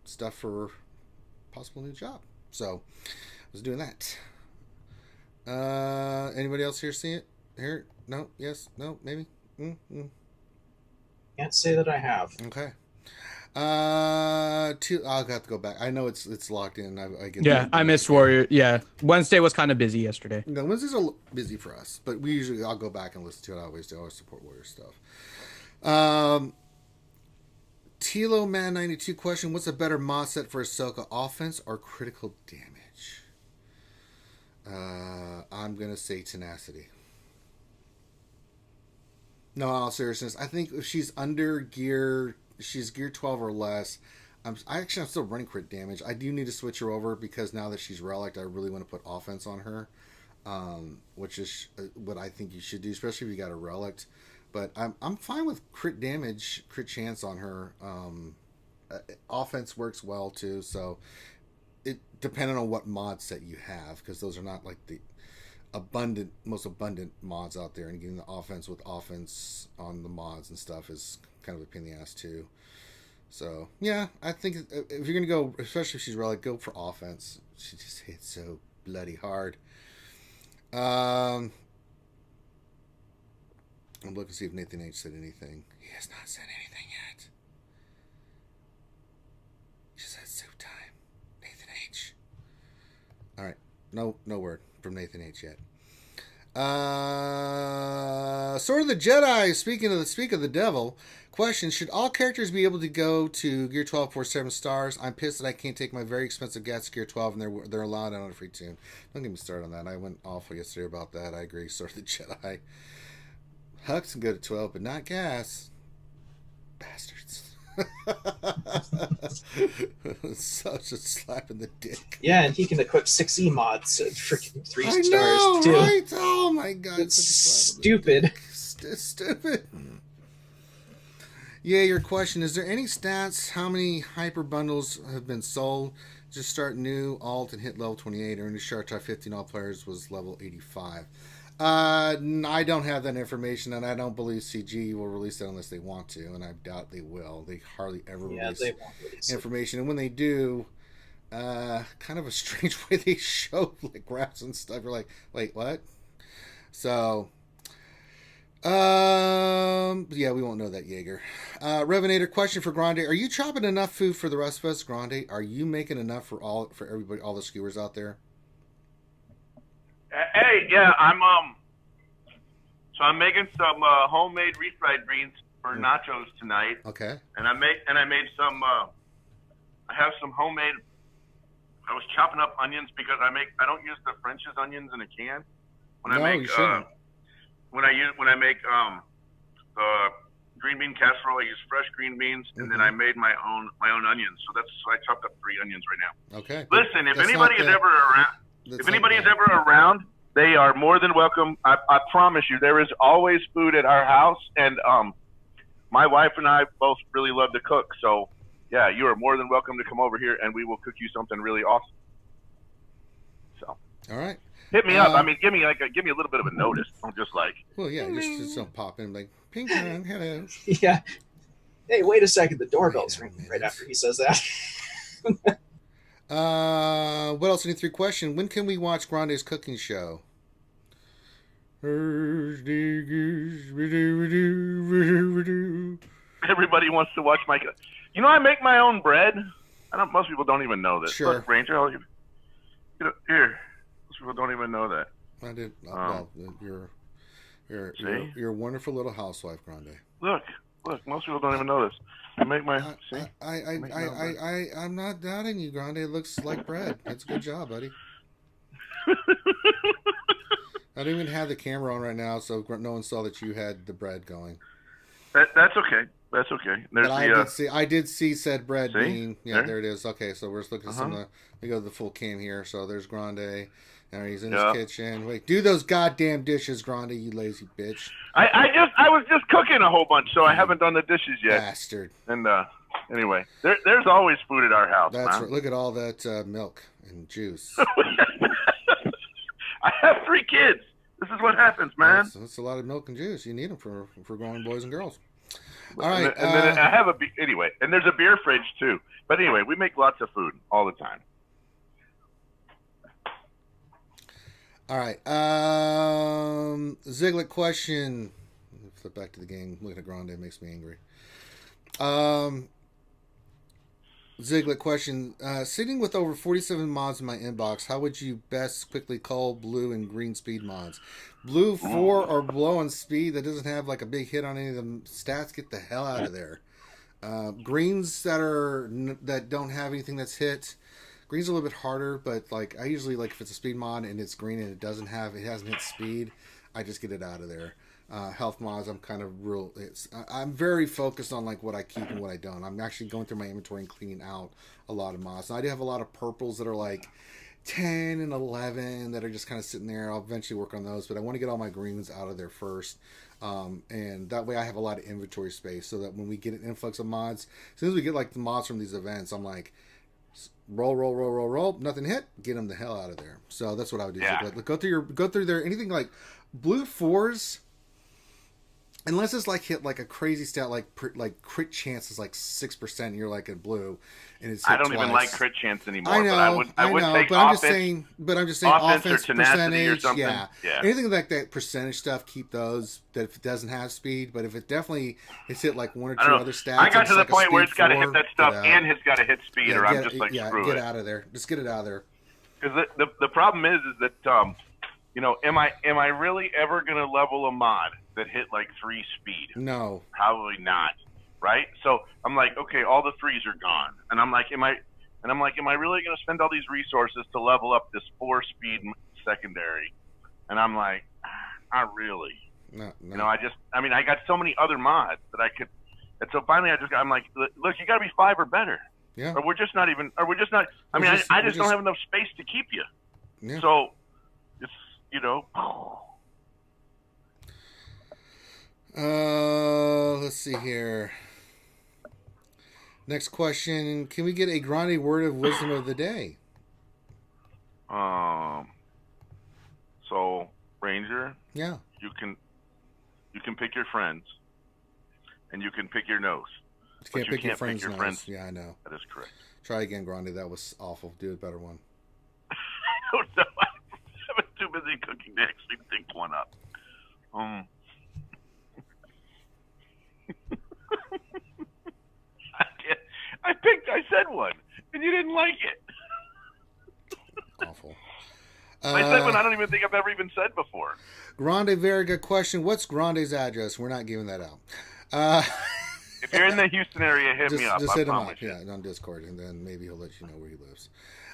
stuff for possible new job. So I was doing that. Anybody else here see it? Here? No? Yes? No? Maybe? Can't say that I have. Okay. I'll have to go back. I know it's locked in. I get. Yeah, I missed Warrior. Yeah, Wednesday was kind of busy yesterday. No, Wednesdays are busy for us, but I'll go back and listen to it. I always do. I always support Warrior stuff. Tilo Man 92 question: What's a better mod set for Ahsoka, offense or critical damage? I'm gonna say tenacity. No, in all seriousness, I think if she's under gear. She's gear 12 or less. I'm still running crit damage. I do need to switch her over because now that she's relic, I really want to put offense on her, which is what I think you should do, especially if you got a relic. But I'm fine with crit damage, crit chance on her. Offense works well too, so it depending on what mod set you have, because those are not like the most abundant mods out there, and getting the offense with offense on the mods and stuff is kind of a pain in the ass too. So yeah, I think if you're gonna go, especially if she's relic, go for offense. She just hits so bloody hard. I'm looking to see if Nathan H said anything. He has not said anything yet. He just said soup time. Nathan H. All right, no word from Nathan H yet. Sword of the Jedi. Speak of the devil. Question: Should all characters be able to go to Gear 12 for 7 stars? I'm pissed that I can't take my very expensive gas to Gear 12 and they're allowed on a free tune. Don't get me started on that. I went awful yesterday about that. I agree. Sword of the Jedi. Hux can go to 12, but not gas. Bastards. Such a slap in the dick. Yeah, and he can equip 6E mods at freaking 3 stars know, too. Right? Oh my god, it's stupid. Stupid. Yeah, your question: Is there any stats? How many hyper bundles have been sold? Just start new alt and hit level 28. Earn a shard top 15. All players was level 85. I don't have that information, and I don't believe CG will release that unless they want to, and I doubt they will. They hardly ever release information, and when they do, kind of a strange way they show graphs and stuff. You're like, wait, what? So, yeah, we won't know that, Jaeger. Revenator question for Grande: Are you chopping enough food for the rest of us, Grande? Are you making enough for everybody, all the skewers out there? Hey, yeah, so I'm making some homemade refried greens for nachos tonight. Okay. And I made some. I have some homemade. I was chopping up onions because I don't use the French's onions in a can. You shouldn't. When I make green bean casserole, I use fresh green beans, and then I made my own onions. So I chopped up 3 onions right now. Okay. Listen, if anybody is ever around, they are more than welcome. I promise you, there is always food at our house, and my wife and I both really love to cook. So yeah, you are more than welcome to come over here, and we will cook you something really awesome. So all right. Hit me up. I mean, give me a little bit of a notice. I'm just like. Well, yeah, just don't pop in like ping pong. Hello. Yeah. Hey, wait a second. The doorbell's ringing right after he says that. What else? Any 3 questions? When can we watch Grande's cooking show? Everybody wants to watch my. I make my own bread. Most people don't even know this. Sure. Look, Ranger, here. Most people don't even know that. I did. Well, you're a wonderful little housewife, Grande. Look. Most people don't even know this. I make my. I'm not doubting you, Grande. It looks like bread. That's a good job, buddy. I don't even have the camera on right now, so no one saw that you had the bread going. That's okay. That's okay. I did see said bread being. Yeah, there it is. Okay, so we're just looking at some of the. We go to the full cam here. So there's Grande. And he's in his kitchen. Wait, do those goddamn dishes, Grande, you lazy bitch. I was just cooking a whole bunch, so I haven't done the dishes yet. Bastard. And anyway, there's always food at our house. That's right. Look at all that milk and juice. I have 3 kids. This is what happens, man. That's a lot of milk and juice. You need them for growing boys and girls. All right. And then I have anyway, and there's a beer fridge too. But anyway, we make lots of food all the time. All right. Ziglet question. Flip back to the game. Looking at Grande makes me angry. Ziglet question. Sitting with over 47 mods in my inbox, how would you best quickly call blue and green speed mods? Blue 4 or below on speed that doesn't have like a big hit on any of the stats, get the hell out of there. Greens that don't have anything that's hit. Green's a little bit harder, but like I usually like if it's a speed mod and it's green and it hasn't hit speed, I just get it out of there. Health mods, I'm kind of I'm very focused on like what I keep and what I don't. I'm actually going through my inventory and cleaning out a lot of mods. Now, I do have a lot of purples that are like 10 and 11 that are just kind of sitting there. I'll eventually work on those, but I want to get all my greens out of there first. And that way I have a lot of inventory space so that when we get an influx of mods, as soon as we get like the mods from these events, I'm like, roll, nothing hit, get them the hell out of there. So that's what I would do. Yeah. Like, go through there, anything like blue 4s, unless it's like hit like a crazy stat, like crit chance is like 6%, and you're like in blue, and it's hit I don't twice. even like crit chance anymore. I know, but I would take but offense, I'm just saying offense or tenacity percentage, or something. yeah, anything like that percentage stuff. Keep those that if it doesn't have speed, but if it definitely it's hit like 1 or 2 other stats. I got to the like point where it's got to hit that stuff get and it's got to hit speed, or I'm just like screw get it. out of there. Just get it out of there. Because the problem is that am I really ever gonna level a mod that hit like 3 speed? No, probably not. Right? So I'm like, okay, all the 3s are gone, and I'm like, am I really gonna spend all these resources to level up this 4 speed secondary? And I'm like, not really. No. I got so many other mods that I could, and so finally I'm like, look, you gotta be 5 or better. Yeah. Or we're just not. I just don't have enough space to keep you. Yeah. So, it's let's see here. Next question: can we get a Grande word of wisdom of the day? So Ranger. Yeah. You can pick your friends, and you can pick your nose. You can't pick your friends. Yeah, I know. That is correct. Try again, Grande. That was awful. Do a better one. I don't know. I'm too busy cooking to actually think one up. I said one, and you didn't like it. Awful. My segment I don't even think I've ever even said before. Grande Verga question: what's Grande's address? We're not giving that out. If you're in the Houston area, hit me up. Just I hit him up, promise you. yeah, on Discord, and then maybe he'll let you know where he lives.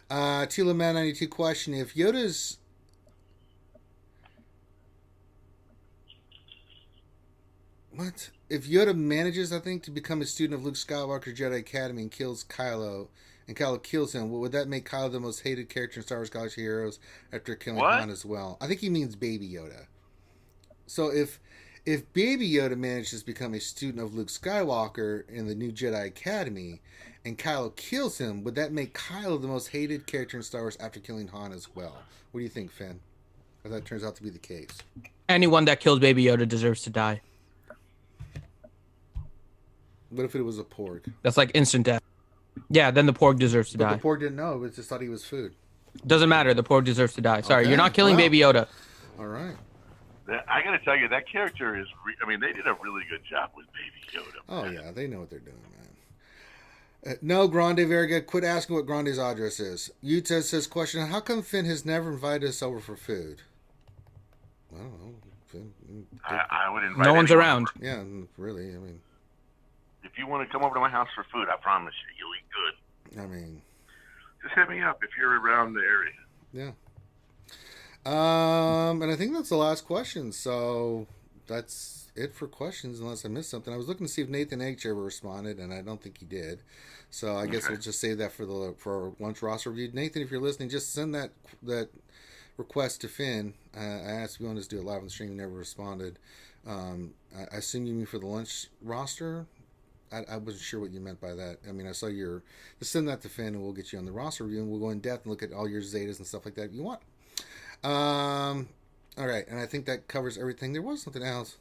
Tila Man 92 question: if Yoda's if Yoda manages, I think, to become a student of Luke Skywalker's Jedi Academy and kills Kylo, and Kylo kills him, would that make Kylo the most hated character in Star Wars Galaxy Heroes after killing Han as well? I think he means Baby Yoda. So if Baby Yoda manages to become a student of Luke Skywalker in the new Jedi Academy, and Kylo kills him, would that make Kylo the most hated character in Star Wars after killing Han as well? What do you think, Finn? If that turns out to be the case. Anyone that kills Baby Yoda deserves to die. What if it was a porg? That's like instant death. Yeah, then the porg deserves to die. The porg didn't know. It just thought he was food. Doesn't matter. The porg deserves to die. Sorry, you're not killing Baby Yoda. All right. I got to tell you, that character is... they did a really good job with Baby Yoda. Oh, yeah. They know what they're doing, man. No, Grande, very good. Quit asking what Grande's address is. Utah says, question, how come Finn has never invited us over for food? I don't know. Finn, I would invite no one's around. Yeah, really. I mean... If you want to come over to my house for food, I promise you, you'll eat good. I mean... Just hit me up if you're around the area. Yeah. And I think that's the last question. So that's it for questions, unless I missed something. I was looking to see if Nathan H ever responded, and I don't think he did. So I guess we'll just save that for our lunch roster review. Nathan, if you're listening, just send that request to Finn. I asked if you wanted to do it live on the stream. He never responded. I assume you mean for the lunch roster. I wasn't sure what you meant by that. I mean, I saw just send that to Finn, and we'll get you on the roster review, and we'll go in depth and look at all your Zetas and stuff like that if you want. All right, and I think that covers everything. There was something else.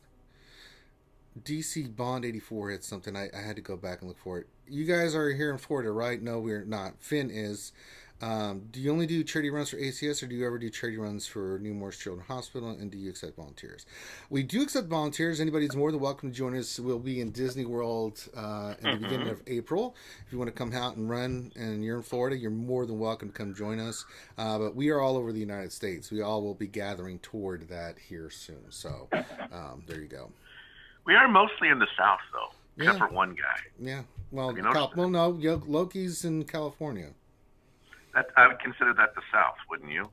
DC Bond 84 hit something. I had to go back and look for it. You guys are here in Florida, right? No, we're not. Finn is. Do you only do charity runs for ACS, or do you ever do charity runs for New Morris Children's Hospital, and do you accept volunteers? We do accept volunteers. Anybody's more than welcome to join us. We'll be in Disney World in the beginning of April. If you want to come out and run and you're in Florida, you're more than welcome to come join us. But we are all over the United States. We all will be gathering toward that here soon. So there you go. We are mostly in the South, though, except for one guy. Yeah. Well, no, Loki's in California. I would consider that the South, wouldn't you?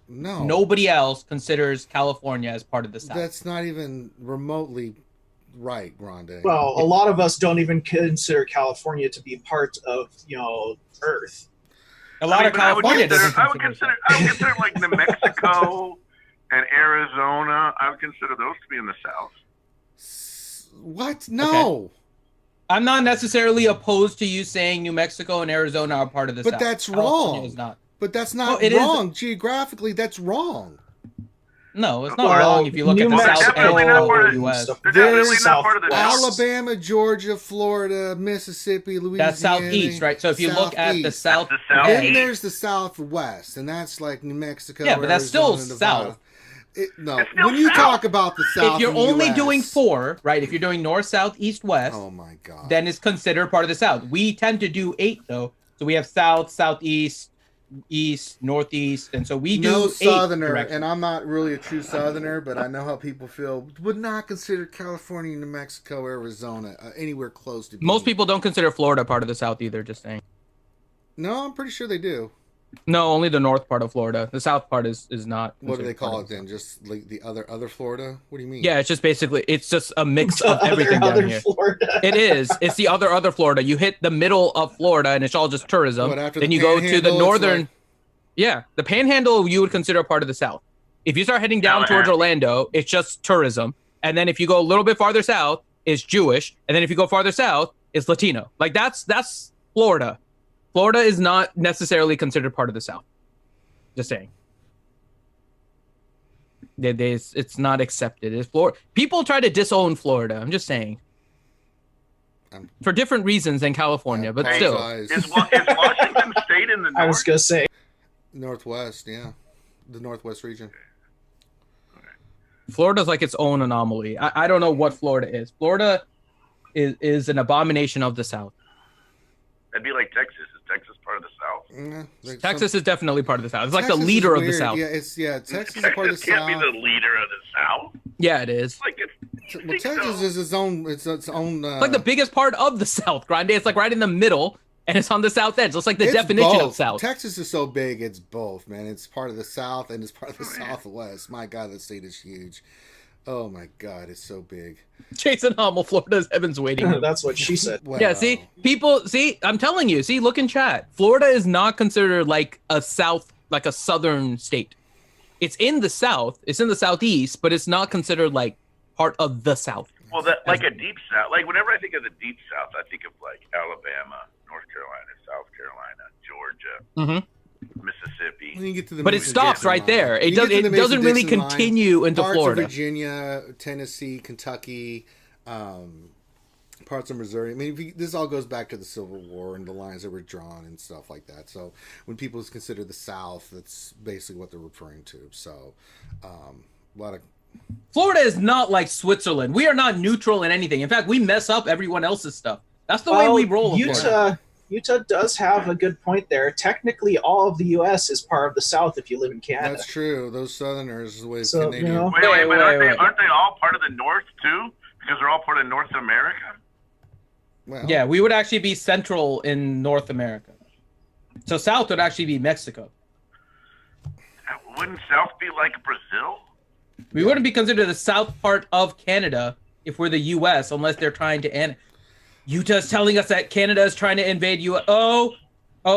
No. Nobody else considers California as part of the South. That's not even remotely right, Grande. Well, a lot of us don't even consider California to be part of, Earth. A lot of California doesn't I would consider like New Mexico and Arizona. I would consider those to be in the South. What? No. Okay. I'm not necessarily opposed to you saying New Mexico and Arizona are part of the South. But that's California wrong. is not. But that's not wrong. Geographically, that's wrong. No, it's not wrong if you look at the South end of the U.S. They're definitely not part of the Alabama, Georgia, Florida, Mississippi, Louisiana. That's southeast, right? So if you look at the South, then there's the Southwest, and that's like New Mexico. Yeah, but that's still South. When you talk about the South, if you're only doing 4, right? If you're doing north, south, east, west, oh my god, then it's considered part of the South. We tend to do 8 though, so we have south, southeast, east, northeast, and so we do no 8 southerner. directions. And I'm not really a true southerner, but I know how people feel. Would not consider California, New Mexico, Arizona anywhere close to. Most people don't consider Florida part of the South either. Just saying. No, I'm pretty sure they do. No, only the north part of Florida. The south part is not. What do they call it then? Just like the other Florida? What do you mean? Yeah, it's just basically a mix of everything down here. Florida. It is. It's the other Florida. You hit the middle of Florida and it's all just tourism. Then you go to the northern. Yeah, the Panhandle you would consider part of the South. If you start heading down towards Orlando, it's just tourism. And then if you go a little bit farther south, it's Jewish. And then if you go farther south, it's Latino. Like that's Florida. Florida is not necessarily considered part of the South. Just saying. It's not accepted. It's Florida. People try to disown Florida. I'm just saying. For different reasons than California, but still. Is Washington State in the north? I was going to say. Northwest, yeah. The Northwest region. Florida's like its own anomaly. I don't know what Florida is. Florida is an abomination of the South. That'd be like Texas. Is Texas part of the South? Texas is definitely part of the South. It's like the leader of the South. Yeah, Texas is part of the South. Can't be the leader of the South. Yeah, it is. Well, Texas is its own. It's own. It's like the biggest part of the South, Grande. It's like right in the middle, and it's on the South edge. So it's like the definition both. of South. Texas is so big, it's both, man. It's part of the South and it's part of the Southwest. My God, that state is huge. Oh my God, it's so big. Jason Hummel, Florida's heaven's waiting. That's what she said. Wow. Yeah, see, I'm telling you, look in chat. Florida is not considered like a southern state. It's in the South, it's in the Southeast, but it's not considered like part of the South. Well, like a deep South. Like whenever I think of the deep South, I think of like Alabama, North Carolina, South Carolina, Georgia. Mississippi. When you get to the but it stops right there. It doesn't really continue into parts Florida. Of Virginia, Tennessee, Kentucky, parts of Missouri. I mean, this all goes back to the Civil War and the lines that were drawn and stuff like that. So when people consider the South, that's basically what they're referring to. So a lot of Florida is not like Switzerland. We are not neutral in anything. In fact, we mess up everyone else's stuff. That's the way we roll. Utah does have a good point there. Technically, all of the U.S. is part of the South if you live in Canada. That's true. Those Southerners with Canadian. You know, aren't they all part of the North too? Because they're all part of North America. Well, yeah, we would actually be central in North America. So South would actually be Mexico. Wouldn't South be like Brazil? We wouldn't be considered the South part of Canada if we're the U.S. unless they're trying to Utah's telling us that Canada is trying to invade U.S. Oh,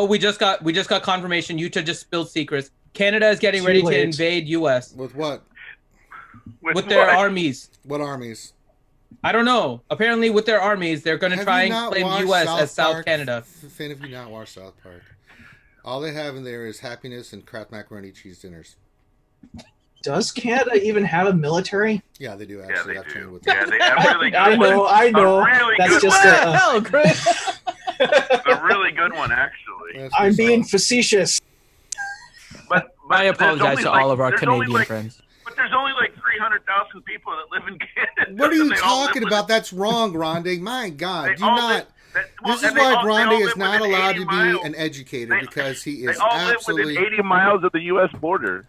we just got confirmation. Utah just spilled secrets. Canada is getting ready to invade U.S. With what? With their armies. What armies? I don't know. Apparently, with their armies, they're going to try and claim U.S. as South Canada. Fan, have you not watched South Park? All they have in there is happiness and Kraft macaroni cheese dinners. Does Canada even have a military? Yeah, they do actually. Yeah, they do. With Yeah, they have really good I know. Really That's just hell, Chris. a really good one, actually. I'm being facetious. But I apologize to all of our Canadian friends. But there's only like 300,000 people that live in Canada. What are you talking about? That's wrong, Grande. My God, this is why Grande is not allowed to be an educator because he is absolutely. They all live within 80 miles of the U.S. border.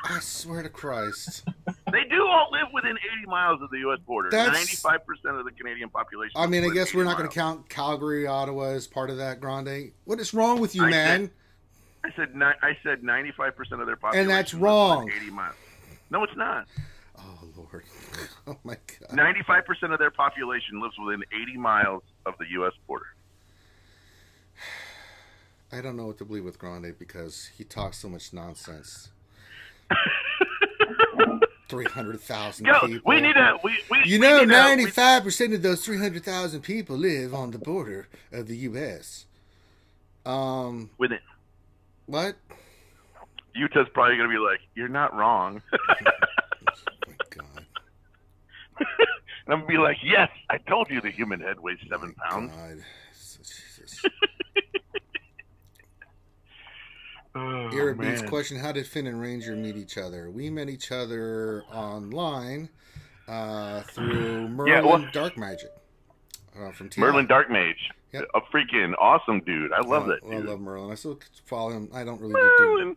I swear to Christ. They do all live within 80 miles of the U.S. border. 95% of the Canadian population. I mean, I guess we're not going to count Calgary, Ottawa as part of that, Grande. What is wrong with you, man? I said 95% of their population. And that's wrong. 80 miles. No, it's not. Oh, Lord. Oh, my God. 95% of their population lives within 80 miles of the U.S. border. I don't know what to believe with Grande because he talks so much nonsense. 300,000 people. We need a. 95% of those 300,000 people live on the border of the U.S. With it. What? Utah's probably going to be like, you're not wrong. Oh my God. And I'm going to be like, yes, I told you the human head weighs 7 pounds. God. Jesus. Oh, Beats question: how did Finn and Ranger meet each other? We met each other online through Merlin Dark Magic from TI. Merlin Dark Mage. Yep. A freaking awesome dude. I love that dude. I love Merlin. I still follow him. I don't really do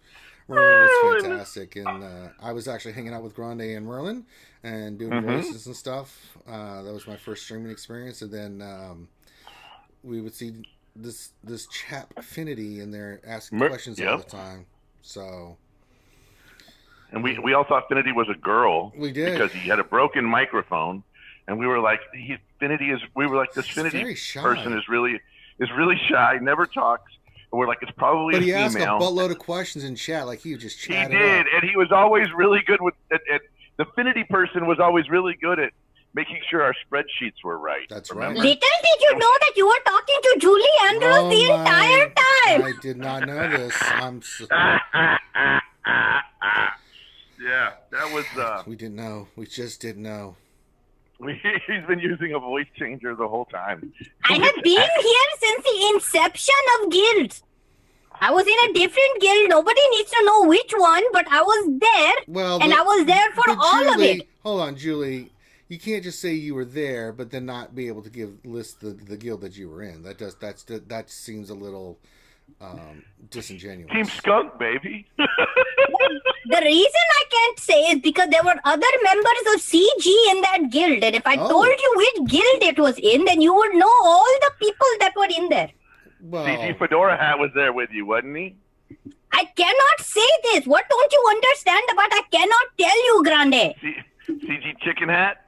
Merlin was fantastic. And I was actually hanging out with Grande and Merlin and doing voices and stuff. That was my first streaming experience. And then we would see this chap Affinity in there asking questions all the time. So, and we all thought Affinity was a girl. We did because he had a broken microphone, and we were like, Affinity is. We were like, this Affinity person is really shy, never talks. And we're like, it's probably but a female. But he asked a buttload of questions in chat, like he was just chatting. He did, and he was always really good with. The Affinity person was always really good at making sure our spreadsheets were right. That's remember? right. Little did you know that you were talking to Julie Andrews the entire time. I did not know this. I'm so... Yeah, that was... we didn't know. We just didn't know. He's been using a voice changer the whole time. I have been here since the inception of guilds. I was in a different guild. Nobody needs to know which one, but I was there. Well, and I was there for all of it. Hold on, Julie. you can't just say you were there, but then not be able to list the guild that you were in. That seems a little disingenuous. Team Skunk, baby. The reason I can't say is because there were other members of CG in that guild, and if I told you which guild it was in, then you would know all the people that were in there. Well, CG Fedora Hat was there with you, wasn't he? I cannot say this. What don't you understand about I cannot tell you, Grande? CG Chicken Hat?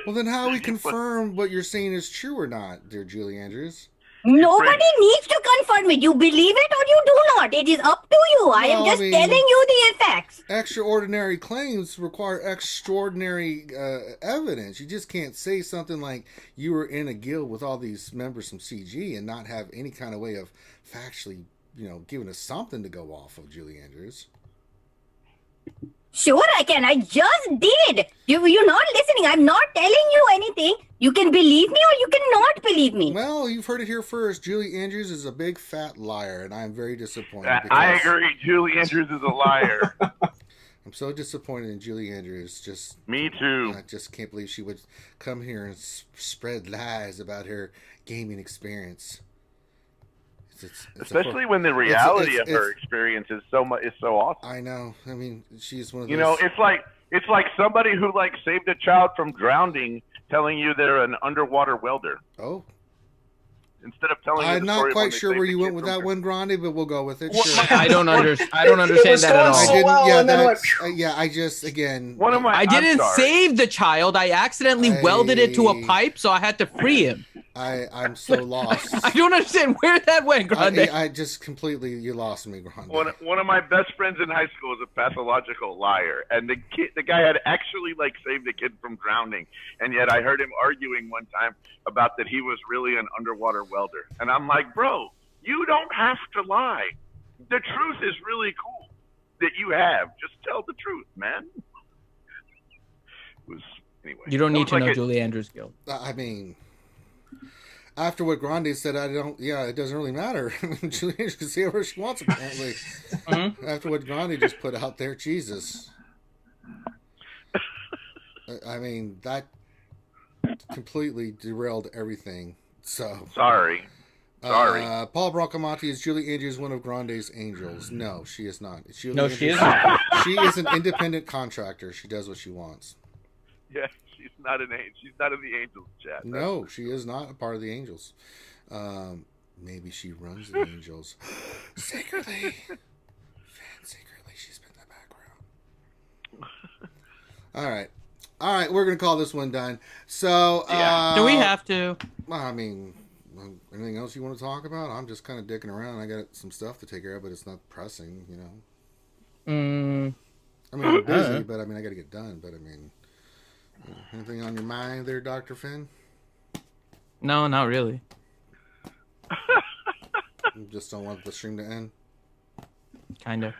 well, then how we confirm what you're saying is true or not, dear Julie Andrews? Nobody needs to confirm it. You believe it or you do not. It is up to you. I am just telling you the facts. Extraordinary claims require extraordinary evidence. You just can't say something like you were in a guild with all these members from CG and not have any kind of way of factually, giving us something to go off of, Julie Andrews. Sure, I can. I just did. You're not listening. I'm not telling you anything. You can believe me or you cannot believe me. Well, you've heard it here first. Julie Andrews is a big fat liar, and I'm very disappointed. I agree. Julie Andrews is a liar. I'm so disappointed in Julie Andrews. Me too. I just can't believe she would come here and spread lies about her gaming experience. Especially when the reality of her experience is so awesome. I know. I mean, she's one of those. It's like somebody who saved a child from drowning, telling you they're an underwater welder. Oh. Instead of telling you I'm not quite sure where you went with that one, Grande, but we'll go with it. Sure. I don't understand that at all. I just again. I didn't save the child. I accidentally welded it to a pipe, so I had to free him. I'm so lost. I don't understand where that went, Grande. I just completely, you lost me, Grande. One of my best friends in high school was a pathological liar, and the guy had actually saved a kid from drowning, and yet I heard him arguing one time about that he was really an underwater welder, and I'm like, bro, you don't have to lie. The truth is really cool that you have. Just tell the truth, man. Anyway. You don't need to know Julie Andrews' guild. I mean. After what Grande said, it doesn't really matter. Julie Andrews can say whatever she wants, apparently. After what Grande just put out there, Jesus. I mean, that completely derailed everying. So Sorry. Paul Brancamatti, is Julie Andrews one of Grande's angels? No, she is not. She isn't. She is an independent contractor. She does what she wants. Yeah. She's not an angel. She's not in the Angels chat. No, she is not a part of the Angels. Maybe she runs the Angels secretly. Secretly, she's been in the background. All right. We're gonna call this one done. So, do we have to? I mean, anything else you want to talk about? I'm just kind of dicking around. I got some stuff to take care of, but it's not pressing. I mean, I'm busy, but I got to get done. But I mean. Anything on your mind there, Dr. Finn? No, not really. You just don't want the stream to end? Kind of.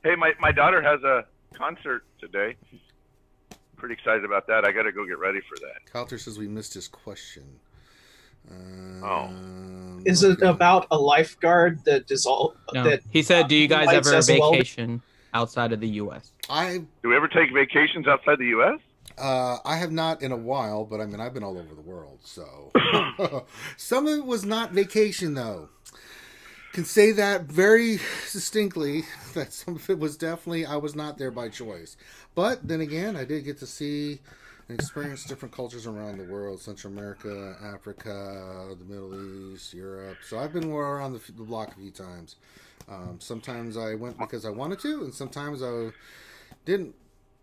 Hey, my daughter has a concert today. Pretty excited about that. I got to go get ready for that. Calter says we missed his question. Is it about a lifeguard that is all... No. That he said, do you guys ever vacation outside of the U.S.? Do we ever take vacations outside the U.S.? I have not in a while, but I've been all over the world, so some of it was not vacation though. Can say that very distinctly that some of it was definitely I was not there by choice. But then again, I did get to see and experience different cultures around the world: Central America, Africa, the Middle East, Europe. So I've been around the block a few times. Sometimes I went because I wanted to, and sometimes I didn't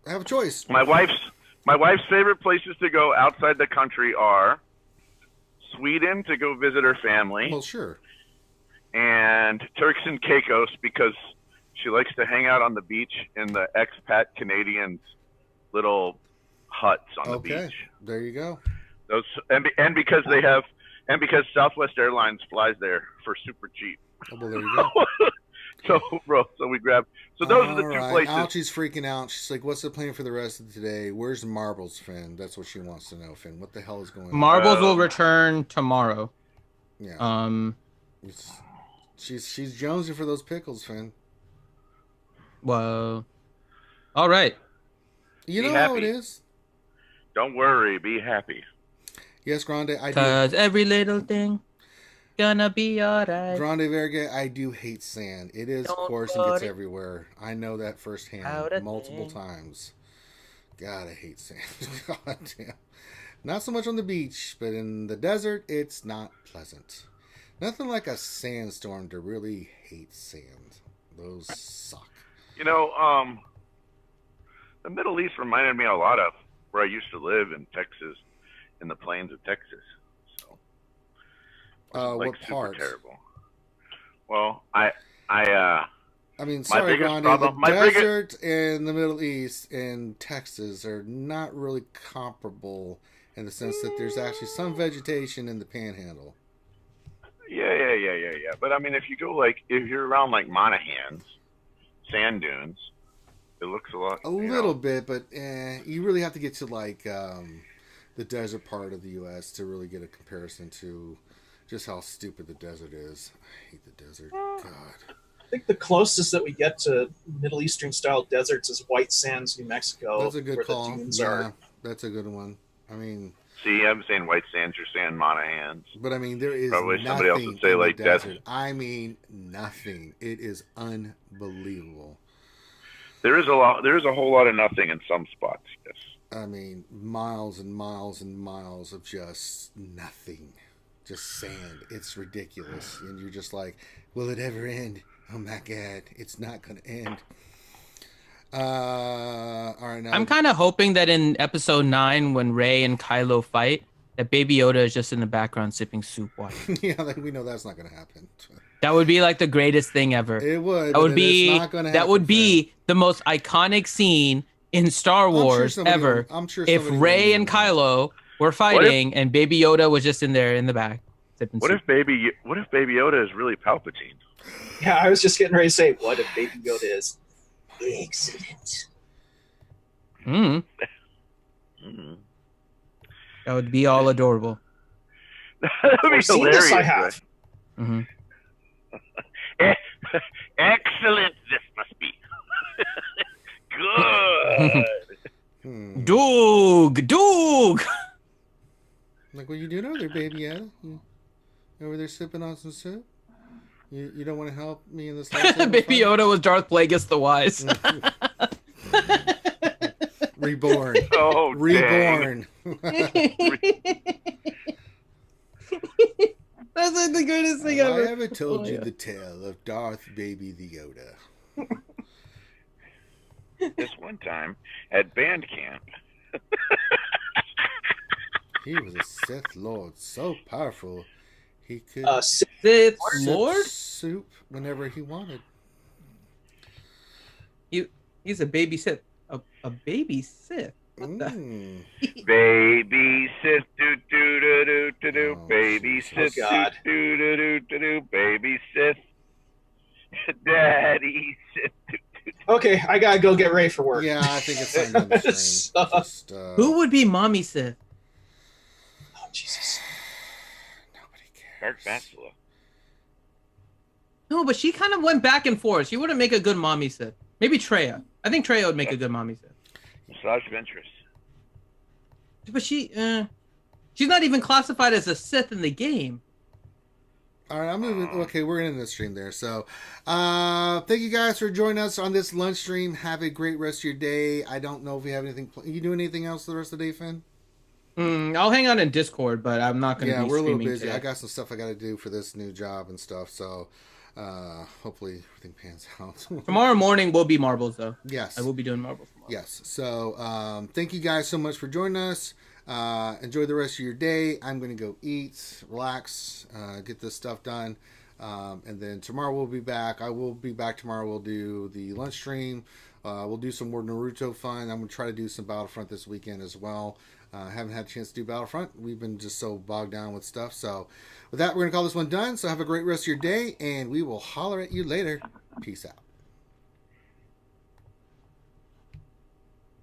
have a choice. My wife's favorite places to go outside the country are Sweden to go visit her family. Well, sure. And Turks and Caicos because she likes to hang out on the beach in the expat Canadians' little huts on the beach. There you go. Those because Southwest Airlines flies there for super cheap. Oh, well, there you go. So we grab. So those are the two places. Alchie's freaking out. She's like, "What's the plan for the rest of today? Where's the marbles, Finn?" That's what she wants to know, Finn. What the hell is going on? Marbles will return tomorrow. Yeah. She's jonesing for those pickles, Finn. Well, all right. You know how it is. Don't worry, be happy. Yes, Grande, I do. Cause every little thing gonna be alright. Grande Verge, I do hate sand. It is coarse and gets everywhere. I know that firsthand multiple times. God, I hate sand. God damn. Not so much on the beach, but in the desert, it's not pleasant. Nothing like a sandstorm to really hate sand. Those suck. You know, the Middle East reminded me a lot of where I used to live in Texas, in the plains of Texas. So, what part? Terrible. Well, I mean, sorry, Grande, the desert and the Middle East and Texas are not really comparable in the sense that there's actually some vegetation in the panhandle. Yeah. But I mean, if you go if you're around like Monahans, sand dunes, it looks a lot. A little bit, but you really have to get to the desert part of the U.S. to really get a comparison to just how stupid the desert is. I hate the desert. God. I think the closest that we get to Middle Eastern style deserts is White Sands, New Mexico. That's a good call. The dunes are. That's a good one. I mean, see, I'm saying White Sands, you're saying Monahans. But I mean, there is probably nothing somebody else would say like desert. I mean, nothing. It is unbelievable. There is a whole lot of nothing in some spots. Yes. I mean, miles and miles and miles of just nothing, just sand. It's ridiculous, and you're just like, will it ever end? Oh my God, it's not going to end. All right, now I'm kind of hoping that in episode 9, when Rey and Kylo fight, that Baby Yoda is just in the background sipping soup water. Yeah, we know that's not going to happen. That would be like the greatest thing ever. It would. That would be. That would be the most iconic scene in Star Wars ever. I'm sure if Rey and Kylo were fighting and Baby Yoda was just in there in the back sipping soup. What if Baby Yoda is really Palpatine? Yeah, I was just getting ready to say, what if Baby Yoda is excellent? That would be all adorable. That would be hilarious. This I have. Excellent, this must be. Good. Doog. Like, what you doing over there, Baby Yoda? You over there sipping on some soup? You don't want to help me in this Baby Yoda was Darth Plagueis the Wise. Reborn. Oh, reborn. That's like the greatest thing ever. I ever told you the tale of Darth Baby the Yoda. This one time at band camp. He was a Sith Lord, so powerful he could Sith Lord soup whenever he wanted. He's a baby Sith. A baby Sith. What the? Baby Sith, do do do do do do. Baby Sith, God. do do do do do. Baby Sith, Daddy Sith. Okay, I gotta go get ready for work. Yeah, I think it's time to stream. Just, Who would be Mommy Sith? Oh, Jesus. Nobody Dark cares. Bachelor. No, but she kind of went back and forth. She wouldn't make a good Mommy Sith. Maybe Traya. I think Traya would make a good Mommy Sith. Massage Ventress. But she's not even classified as a Sith in the game. All right, I'm moving. Okay, we're in the stream there. So, thank you guys for joining us on this lunch stream. Have a great rest of your day. I don't know if we have anything. You doing anything else the rest of the day, Finn? I'll hang out in Discord, but I'm not going to be we're a little streaming busy. today. I got some stuff I got to do for this new job and stuff. So, hopefully everything pans out. Tomorrow morning will be marbles, though. Yes, I will be doing marbles tomorrow. Yes. So, thank you guys so much for joining us. Enjoy the rest of your day. I'm going to go eat, relax, get this stuff done. And then tomorrow we'll be back. I will be back tomorrow. We'll do the lunch stream. We'll do some more Naruto fun. I'm going to try to do some Battlefront this weekend as well. Haven't had a chance to do Battlefront. We've been just so bogged down with stuff. So with that, we're going to call this one done. So have a great rest of your day, and we will holler at you later. Peace out.